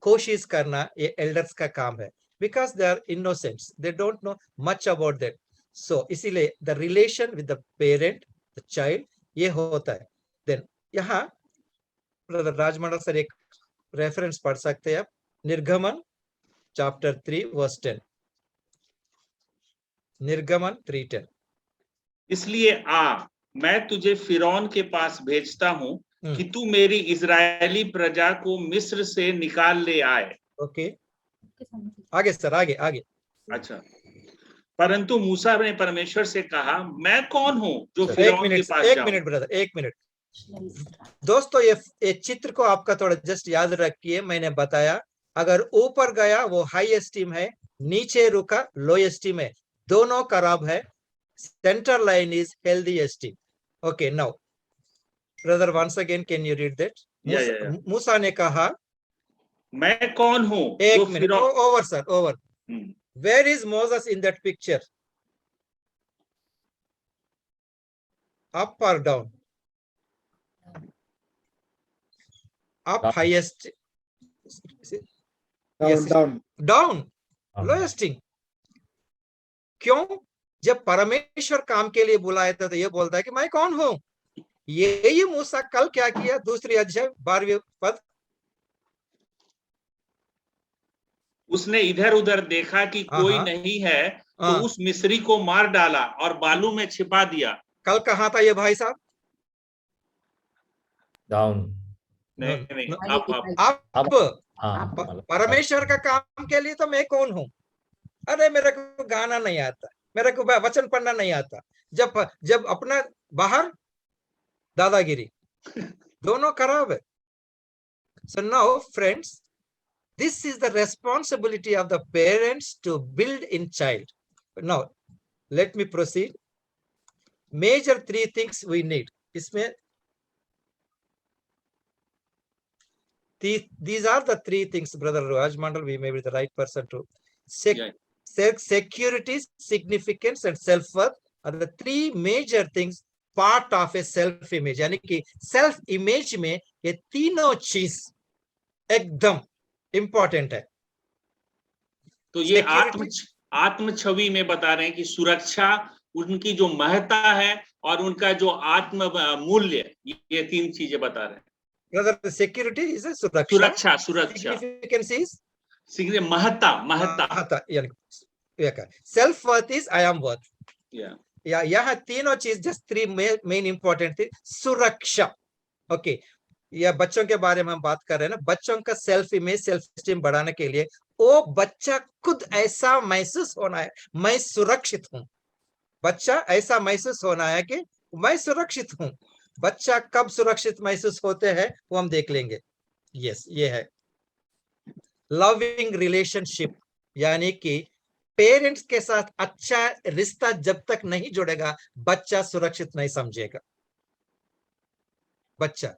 कोशिश करना ये एल्डर्स का काम है, because they are innocents, they don't know much about that. So इसीलिए the relation with the parent, the child, ये होता है. देन यहाँ ब्रदर राजमंडल सर एक रेफरेंस पढ़ सकते हैं आप, निर्गमन चैप्टर 3 वर्स 10. निर्गमन 3:10. इसलिए मैं तुझे फिरौन के पास भेजता हूँ कि तू मेरी इजरायली प्रजा को मिस्र से निकाल ले आए. ओके, आगे सर, आगे आगे. अच्छा. परंतु मूसा ने परमेश्वर से कहा, मैं कौन हूँ जो एक फिरौन के मिनट, पास एक जाऊं? मिनट ब्रदर, एक मिनट. दोस्तों ये चित्र को आपका थोड़ा जस्ट याद रखिए. मैंने बताया, अगर ऊपर गया वो हाई एस्टीम है, नीचे रुका लो एस्टीम है. दोनों खराब है. Centre line is healthy esteem. Okay, now brother once again can you read that? मूसा ने कहा, मैं कौन हूँ एक जो मिनट, फिरौन. Over sir, over. Where is Moses in that picture? Up और down? up, highest, Down. down, lowesting. क्यों? जब परमेश्वर काम के लिए बुलाया था तो ये बोलता है कि मैं कौन हूं. ये मूसा कल क्या किया? दूसरी अध्याय 12वें पद, उसने इधर उधर देखा कि कोई नहीं है, तो उस मिस्री को मार डाला और बालू में छिपा दिया. कल कहा था ये भाई साहब? डाउन. नहीं, अब परमेश्वर का काम के लिए तो मैं कौन हूं? अरे मेरे को गाना नहीं आता, मेरे को वचन पढ़ना नहीं आता. जब अपना बाहर दादागिरी. दोनों खराब है. So now friends, this is the responsibility of the parents to build in child. Now let me proceed. Major 3 things we need. इसमें these are the 3 things, brother Raj Mandal, we may be the right person to security, significance and self-worth are the 3 major things part of a self image. यानी कि self image में ये तीनों चीज एकदम important है. तो ये आत्म छवि में बता रहे हैं कि सुरक्षा, उनकी जो महत्ता है और उनका जो आत्म मूल्य, ये 3 चीजें बता रहे हैं. Brother, security is a सुरक्षा. Significance is महत्ता. Self worth is I am worth. यहाँ तीनों चीज, जस्ट 3 मेन इंपॉर्टेंट थी. सुरक्षा. ओके, या बच्चों के बारे में हम बात कर रहे हैं ना. बच्चों का सेल्फ इमेज, सेल्फ स्टीम बढ़ाने के लिए वो बच्चा खुद ऐसा महसूस होना है, मैं सुरक्षित हूं. बच्चा ऐसा महसूस होना है कि मैं सुरक्षित हूं. बच्चा कब सुरक्षित महसूस होते हैं वो हम देख लेंगे. यस, ये है लविंग रिलेशनशिप, यानी कि पेरेंट्स के साथ अच्छा रिश्ता जब तक नहीं जुड़ेगा, बच्चा सुरक्षित नहीं समझेगा। बच्चा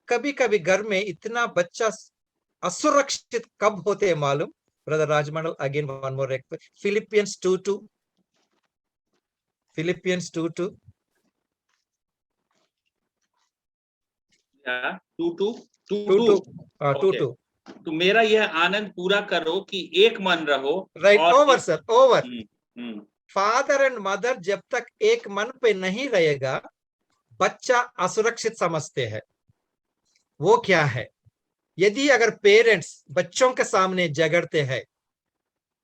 कभी कभी घर में इतना बच्चा असुरक्षित कब होते हैं मालूम? Brother Rajmandal, again one more Philippians 2:2, Philippians 2:2। Two two two 2:2 okay. 2:2 तो मेरा यह आनंद पूरा करो कि एक मन रहो। राइट, और over sir, over. Hmm, father and mother जब तक एक मन पे नहीं रहेगा, बच्चा असुरक्षित समझते हैं। वो क्या है? यदि अगर पेरेंट्स बच्चों के सामने झगड़ते हैं,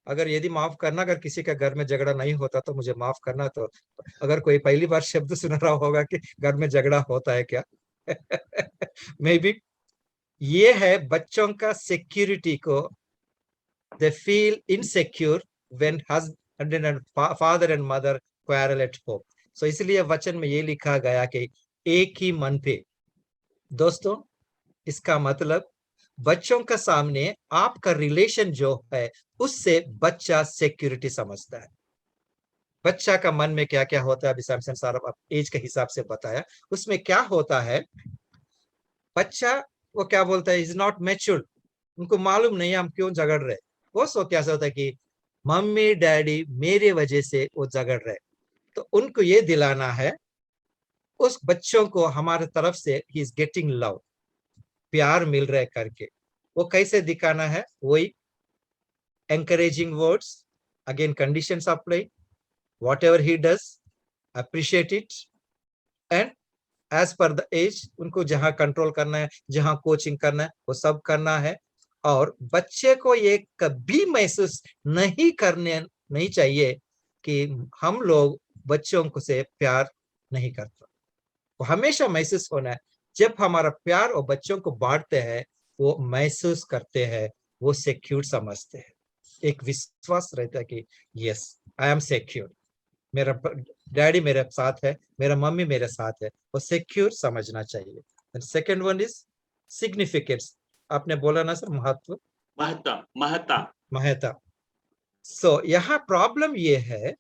अगर यदि माफ करना, अगर किसी का घर में झगड़ा नहीं होता तो मुझे माफ करना, तो अगर कोई पहली बार शब्द सुन रहा होगा कि घर में झगड़ा होता है क्या मे बी ये है बच्चों का सिक्योरिटी को, they feel insecure when husband and father and mother quarrel at home. So इसलिए वचन में ये लिखा गया कि एक ही मन पे। दोस्तों, इसका मतलब बच्चों के सामने आपका रिलेशन जो है उससे बच्चा सिक्योरिटी समझता है। बच्चा का मन में क्या क्या होता है, अभी सैमसन साहब एज के हिसाब से बताया, उसमें क्या होता है। बच्चा वो क्या बोलता है, इज नॉट मैच्योर्ड, उनको मालूम नहीं हम क्यों झगड़ रहे। वो सो क्या होता है कि मम्मी डैडी मेरे वजह से वो झगड़ रहे, तो उनको ये दिलाना है उस बच्चों को हमारे तरफ से ही इज गेटिंग लव, प्यार मिल रहा है करके। वो कैसे दिखाना है? वही encouraging words, again conditions apply, whatever he does appreciate it, and as per the age उनको जहां कंट्रोल करना है, जहां कोचिंग करना है, वो सब करना है। और बच्चे को ये कभी महसूस नहीं करने नहीं चाहिए कि हम लोग बच्चों को से प्यार नहीं करते। वो हमेशा महसूस होना है जब हमारा प्यार और बच्चों को बांटते हैं, वो महसूस करते हैं, वो सिक्योर समझते हैं, एक विश्वास रहता है कि यस आई एम सिक्योर, मेरा डैडी मेरे साथ है, मेरा मम्मी मेरे साथ है, वो सिक्योर समझना चाहिए। And second one is significance. आपने बोला ना सर, महत्व, महत्ता महत्ता महत्ता। सो यहाँ प्रॉब्लम ये है,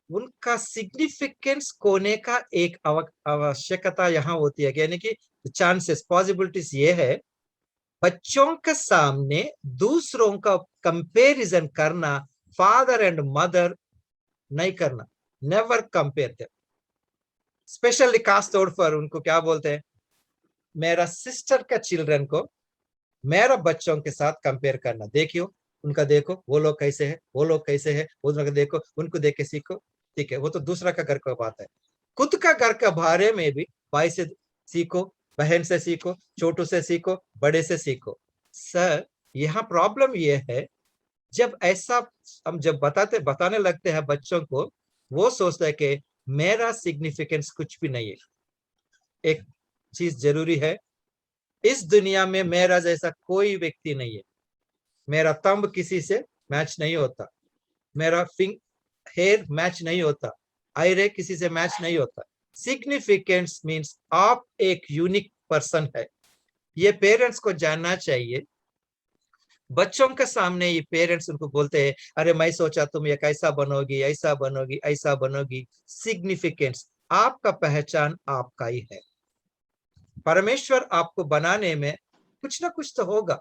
उनका सिग्निफिकेंस होने का एक आवश्यकता यहाँ होती है, यानी कि चांसेस, पॉसिबिलिटीज ये है, बच्चों के सामने दूसरों का कंपैरिजन करना, फादर एंड मदर नहीं करना, नेवर कंपेयर देम। स्पेशली खास तौर पर उनको क्या बोलते हैं, मेरा सिस्टर का चिल्ड्रन को मेरा बच्चों के साथ कंपेयर करना। देखियो उनका, देखो वो लोग कैसे है, वो लोग कैसे है, वो लोग देखो, उनको देख के सीखो। ठीक है, वो तो दूसरा का घर का बात है। खुद का घर के बारे में भी भाई से सीखो, बहन से सीखो, छोटू से सीखो, बड़े से सीखो। सर यहाँ प्रॉब्लम ये है, जब ऐसा हम जब बताने लगते हैं बच्चों को, वो सोचता है कि मेरा सिग्निफिकेंस कुछ भी नहीं है। एक चीज जरूरी है, इस दुनिया में मेरा जैसा कोई व्यक्ति नहीं है। मेरा थंब किसी से मैच नहीं होता, मेरा हेयर मैच नहीं होता, आईरे किसी से मैच नहीं होता। सिग्निफिकेंस मीन्स आप एक यूनिक पर्सन है। ये पेरेंट्स को जानना चाहिए। बच्चों के सामने ये पेरेंट्स उनको बोलते हैं, अरे मैं सोचा तुम ये कैसा बनोगी, ऐसा बनोगी, ऐसा बनोगी। सिग्निफिकेंस, आपका पहचान आपका ही है। परमेश्वर आपको बनाने में कुछ ना कुछ तो होगा,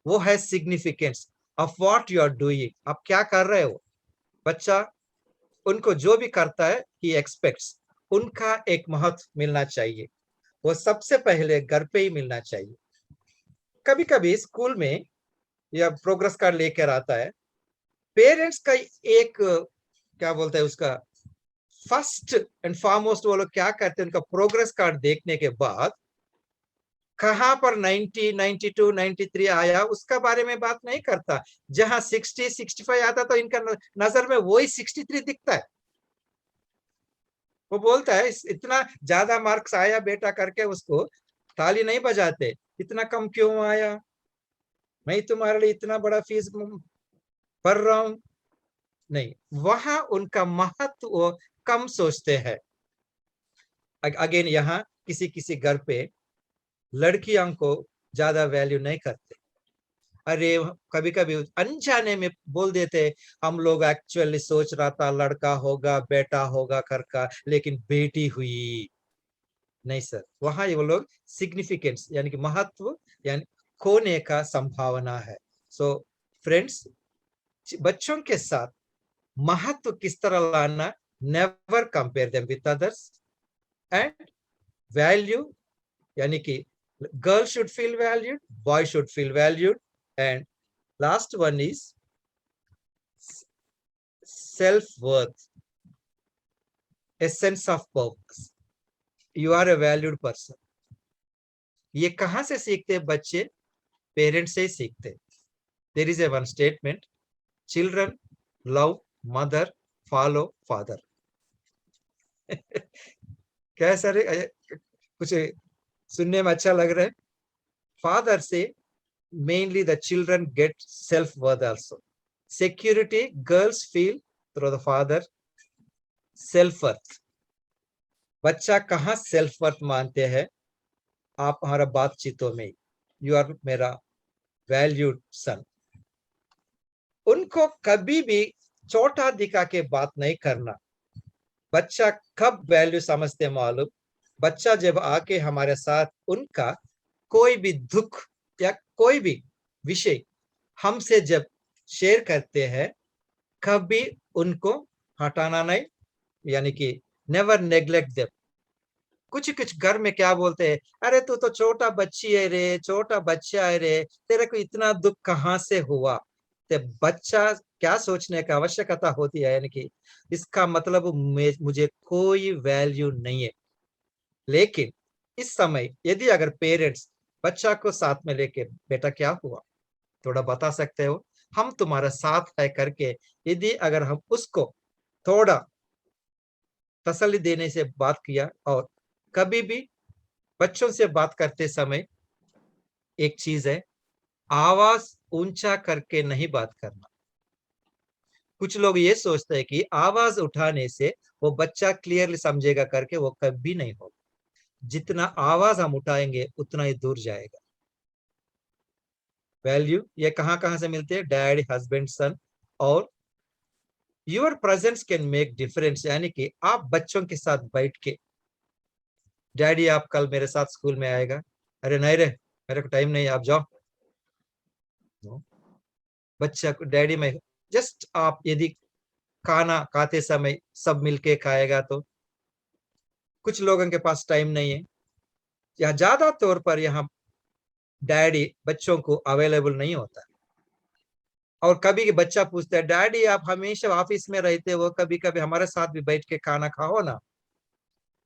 वो है significance of what you are doing, आप क्या कर रहे हो। बच्चा उनको जो भी करता है ही एक्सपेक्ट्स, उनका एक महत्व मिलना चाहिए, वो सबसे पहले घर पे ही मिलना चाहिए। कभी कभी स्कूल में या प्रोग्रेस कार्ड लेकर आता है, पेरेंट्स का एक क्या बोलते हैं उसका फर्स्ट एंड फॉरमोस्ट, वो लोग क्या करते हैं, उनका प्रोग्रेस कार्ड देखने के बाद कहां पर 90, 92, 93 आया उसका बारे में बात नहीं करता। जहां 60, 65 आता तो इनका नजर में वही 63 दिखता है। वो बोलता है इतना ज्यादा मार्क्स आया बेटा करके उसको ताली नहीं बजाते, इतना कम क्यों आया, मैं तुम्हारे लिए इतना बड़ा फीस भर रहा हूं। नहीं, वहां उनका महत्व कम सोचते हैं। अगेन यहाँ किसी किसी घर पे लड़कियों को ज्यादा वैल्यू नहीं करते। अरे कभी कभी अनजाने में बोल देते, हम लोग एक्चुअली सोच रहा था लड़का होगा बेटा होगा घर का, लेकिन बेटी हुई। नहीं सर, वहां वो लोग सिग्निफिकेंस यानी कि महत्व यानी खोने का संभावना है। सो फ्रेंड्स, बच्चों के साथ महत्व किस तरह लाना, never compare them with others, and value यानी कि girl should feel valued, boy should feel valued, and last one is self worth, a sense of purpose. You are a valued person. ये कहां से सीखते बच्चे? पेरेंट्स से ही सीखते। There is a one statement, children love mother follow father. क्या sir, कुछ सुनने में अच्छा लग रहा है? फादर से mainly the children get self-worth also. Security, girls feel through the father self-worth. बच्चा कहाँ self-worth मानते हैं? आप हमारा बातचीतों में, यू आर मेरा वैल्यूड सन। उनको कभी भी छोटा दिखा के बात नहीं करना। बच्चा कब वैल्यू समझते मालूम? बच्चा जब आके हमारे साथ उनका कोई भी दुख या कोई भी विषय हमसे जब शेयर करते हैं, कभी उनको हटाना नहीं, यानी कि नेवर नेग्लेक्ट देम। कुछ घर में क्या बोलते हैं, अरे तू तो छोटा बच्ची है रे, छोटा बच्चा है रे, तेरे को इतना दुख कहाँ से हुआ? तो बच्चा क्या सोचने का आवश्यकता होती है, यानी कि इसका मतलब मुझे कोई वैल्यू नहीं है। लेकिन इस समय यदि अगर पेरेंट्स बच्चा को साथ में लेके, बेटा क्या हुआ, थोड़ा बता सकते हो, हम तुम्हारा साथ है करके, यदि अगर हम उसको थोड़ा तसल्ली देने से बात किया, और कभी भी बच्चों से बात करते समय एक चीज है, आवाज ऊंचा करके नहीं बात करना। कुछ लोग ये सोचते हैं कि आवाज उठाने से वो बच्चा क्लियरली समझेगा करके, वो कभी नहीं होगा। जितना आवाज हम उठाएंगे उतना ही दूर जाएगा। वैल्यू ये कहां से मिलते हैं? डैड, हस्बैंड, सन, और your presence can make difference. यानी कि आप बच्चों के साथ बैठ के, डैडी आप कल मेरे साथ स्कूल में आएगा? अरे नहीं रे, मेरे को टाइम नहीं, आप जाओ। बच्चा को डैडी में, जस्ट आप यदि खाना खाते समय सब मिलके खाएगा, तो कुछ लोगों के पास टाइम नहीं है, या ज्यादा तौर पर यहाँ डैडी बच्चों को अवेलेबल नहीं होता। और कभी बच्चा पूछता है, डैडी आप हमेशा ऑफिस में रहते हो, कभी कभी हमारे साथ भी बैठ के खाना खाओ ना।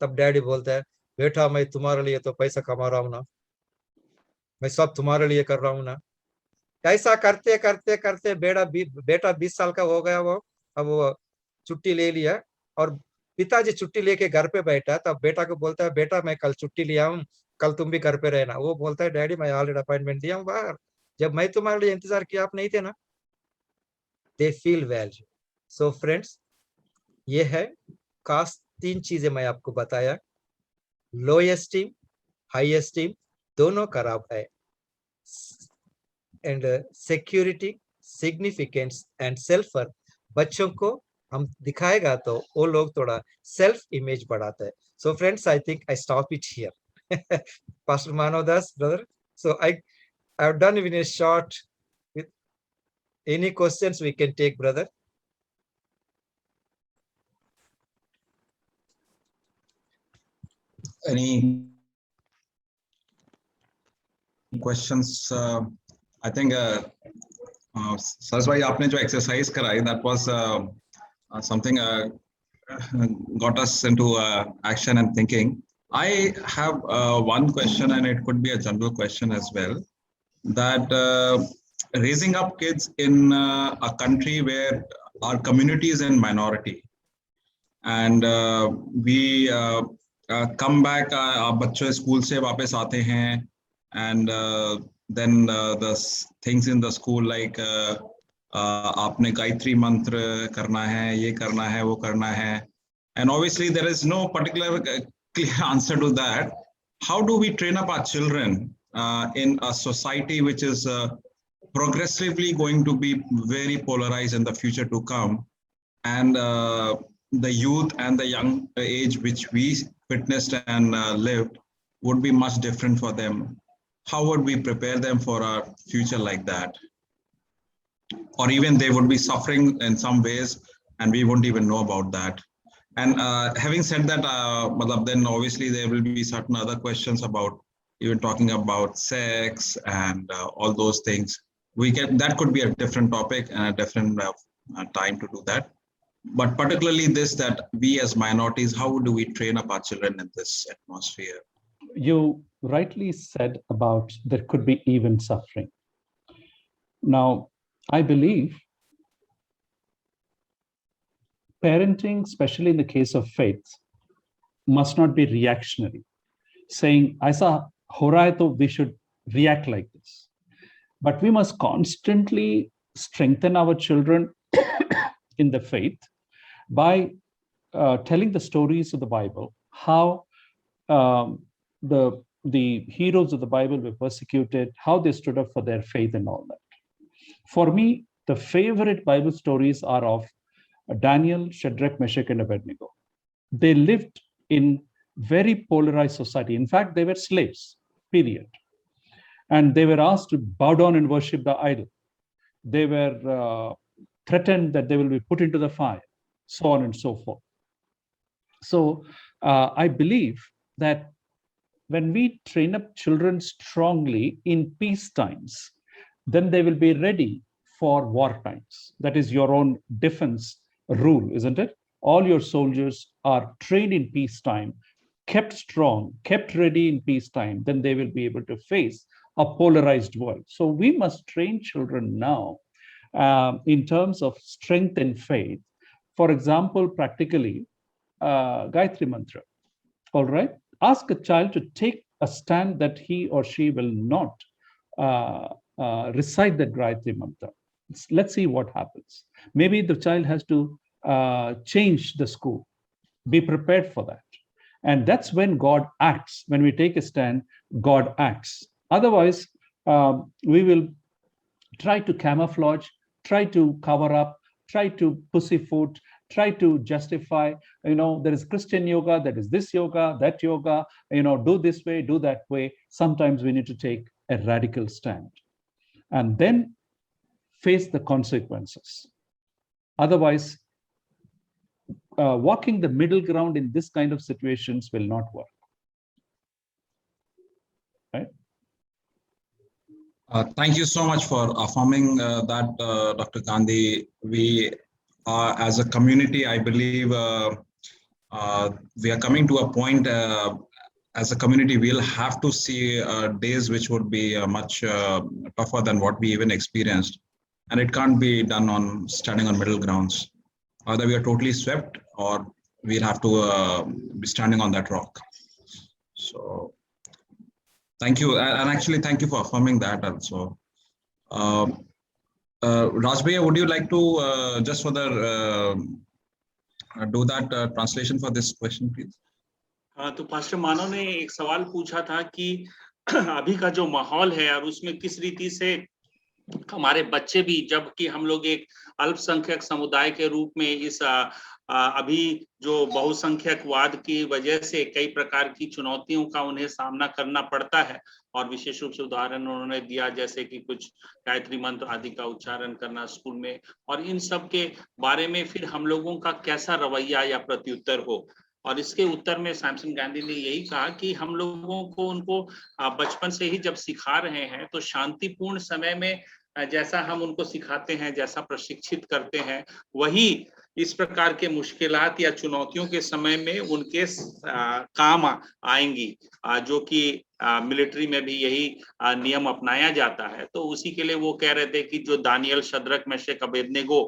तब डैडी बोलता है, बेटा मैं तुम्हारे लिए तो पैसा कमा रहा हूं ना, मैं सब तुम्हारे लिए कर रहा हूं ना। ऐसा करते करते करते बेटा 20 साल का हो गया, वो अब वो छुट्टी ले लिया, और पिताजी छुट्टी लेके घर पे बैठा, तब बेटा को बोलता है, बेटा मैं कल छुट्टी लिया हूँ, कल तुम भी घर पे रहना। वो बोलता है, डैडी मैं ऑलरेडी अपॉइंटमेंट दिया हूँ बाहर, जब मैं तुम्हारे लिए इंतजार किया आप नहीं थे ना। They feel value. So friends, ये है खास 3 चीजें मैं आपको बताया। लो एस्टीम, हाई एस्टीम दोनों खराब है, and security, significance and self worth बच्चों को हम दिखाएगा तो वो लोग थोड़ा सेल्फ इमेज बढ़ाते हैं। So friends, I think I stop it here. Pastor Manodas, brother, so I've done in a short. With any questions we can take, brother. Any questions? I think Saraswati, आपने जो exercise कराई, that was something got us into action and thinking. I have one question, and it could be a general question as well, that raising up kids in a country where our community is in minority, and we come back, बच्चे school से वापस आते हैं, and then the things in the school like आपने गायत्री मंत्र करना है, ये करना है, वो करना है, and obviously there is no particular clear answer to that. How do we train up our children in a society which is progressively going to be very polarized in the future to come, and the youth and the young age which we witnessed and lived would be much different for them. How would we prepare them for a future like that? Or even they would be suffering in some ways and we won't even know about that. And having said that, then obviously there will be certain other questions about even talking about sex and all those things. That could be a different topic and a different time to do that. But particularly this, that we as minorities, how do we train up our children in this atmosphere? You rightly said about there could be even suffering. Now, I believe parenting, especially in the case of faith, must not be reactionary, saying, Aisa ho raha hai to we should react like this. But we must constantly strengthen our children in the faith by telling the stories of the Bible, how the heroes of the Bible were persecuted, how they stood up for their faith and all that. For me, the favorite Bible stories are of Daniel, Shadrach, Meshach, and Abednego. They lived in very polarized society. In fact, they were slaves, period. And they were asked to bow down and worship the idol. They were threatened that they will be put into the fire, so on and so forth. So I believe that when we train up children strongly in peace times, then they will be ready for war times. That is your own defense rule, isn't it? All your soldiers are trained in peacetime, kept strong, kept ready in peacetime, then they will be able to face a polarized world. So we must train children now in terms of strength and faith. For example, practically, Gayatri Mantra, all right? Ask a child to take a stand that he or she will not recite the Gayatri Mantra. Let's see what happens. Maybe the child has to change the school. Be prepared for that. And that's when God acts. When we take a stand, God acts. Otherwise, we will try to camouflage, try to cover up, try to pussyfoot, try to justify, there is Christian yoga, that is this yoga, that yoga, do this way, do that way. Sometimes we need to take a radical stand and then face the consequences. Otherwise, walking the middle ground in this kind of situations will not work. Right? Thank you so much for affirming that, Dr. Gandhi. We as a community, I believe we are coming to a point as a community, we'll have to see days which would be much tougher than what we even experienced. And it can't be done on standing on middle grounds. Either we are totally swept or we'll have to be standing on that rock. So thank you. And actually, thank you for affirming that also. Rajbhaiya, would you like to just further do that translation for this question, please? तो pastor मानव ने एक सवाल पूछा था कि अभी का जो माहौल है और उसमें किस रीति से हमारे बच्चे भी, जबकि हम लोग एक अल्पसंख्यक समुदाय के रूप में इस अभी जो बहुसंख्यकवाद की वजह से कई प्रकार की चुनौतियों का उन्हें सामना करना पड़ता है, और विशेष रूप से उदाहरण उन्होंने दिया जैसे कि कुछ गायत्री मंत्र आदि का उच्चारण करना स्कूल में, और इन सब के बारे में फिर हम लोगों का कैसा रवैया या प्रत्युत्तर हो। और इसके उत्तर में सैमसन गांधी ने यही कहा कि हम लोगों को उनको बचपन से ही जब सिखा रहे हैं तो शांतिपूर्ण समय में जैसा हम उनको सिखाते हैं, जैसा प्रशिक्षित करते हैं, वही इस प्रकार के मुश्किलात या चुनौतियों के समय में उनके काम आएंगी, जो कि मिलिट्री में भी यही नियम अपनाया जाता है। तो उसी के लिए वो कह रहे थे कि जो दानियल, शद्रक, मेशक, अबेदनेगो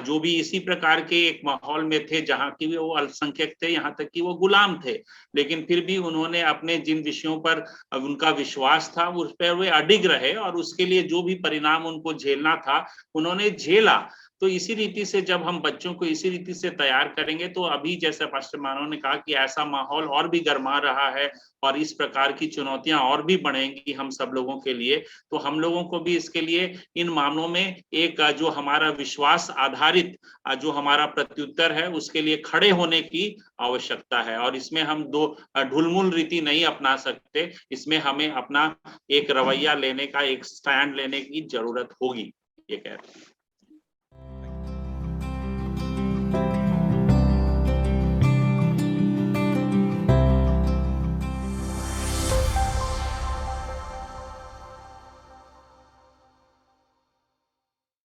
जो भी इसी प्रकार के एक माहौल में थे जहाँ की वो अल्पसंख्यक थे, यहाँ तक कि वो गुलाम थे, लेकिन फिर भी उन्होंने अपने जिन विषयों पर उनका विश्वास था उस पर वे अडिग रहे और उसके लिए जो भी परिणाम उनको झेलना था उन्होंने झेला। तो इसी रीति से जब हम बच्चों को इसी रीति से तैयार करेंगे तो अभी जैसे पास्टर मानव ने कहा कि ऐसा माहौल और भी गर्मा रहा है और इस प्रकार की चुनौतियां और भी बढ़ेंगी हम सब लोगों के लिए, तो हम लोगों को भी इसके लिए इन मामलों में एक जो हमारा विश्वास आधारित जो हमारा प्रत्युत्तर है उसके लिए खड़े होने की आवश्यकता है। और इसमें हम दो ढुलमुल रीति नहीं अपना सकते, इसमें हमें अपना एक रवैया लेने का, एक स्टैंड लेने की जरूरत होगी, ये कह रहे हैं।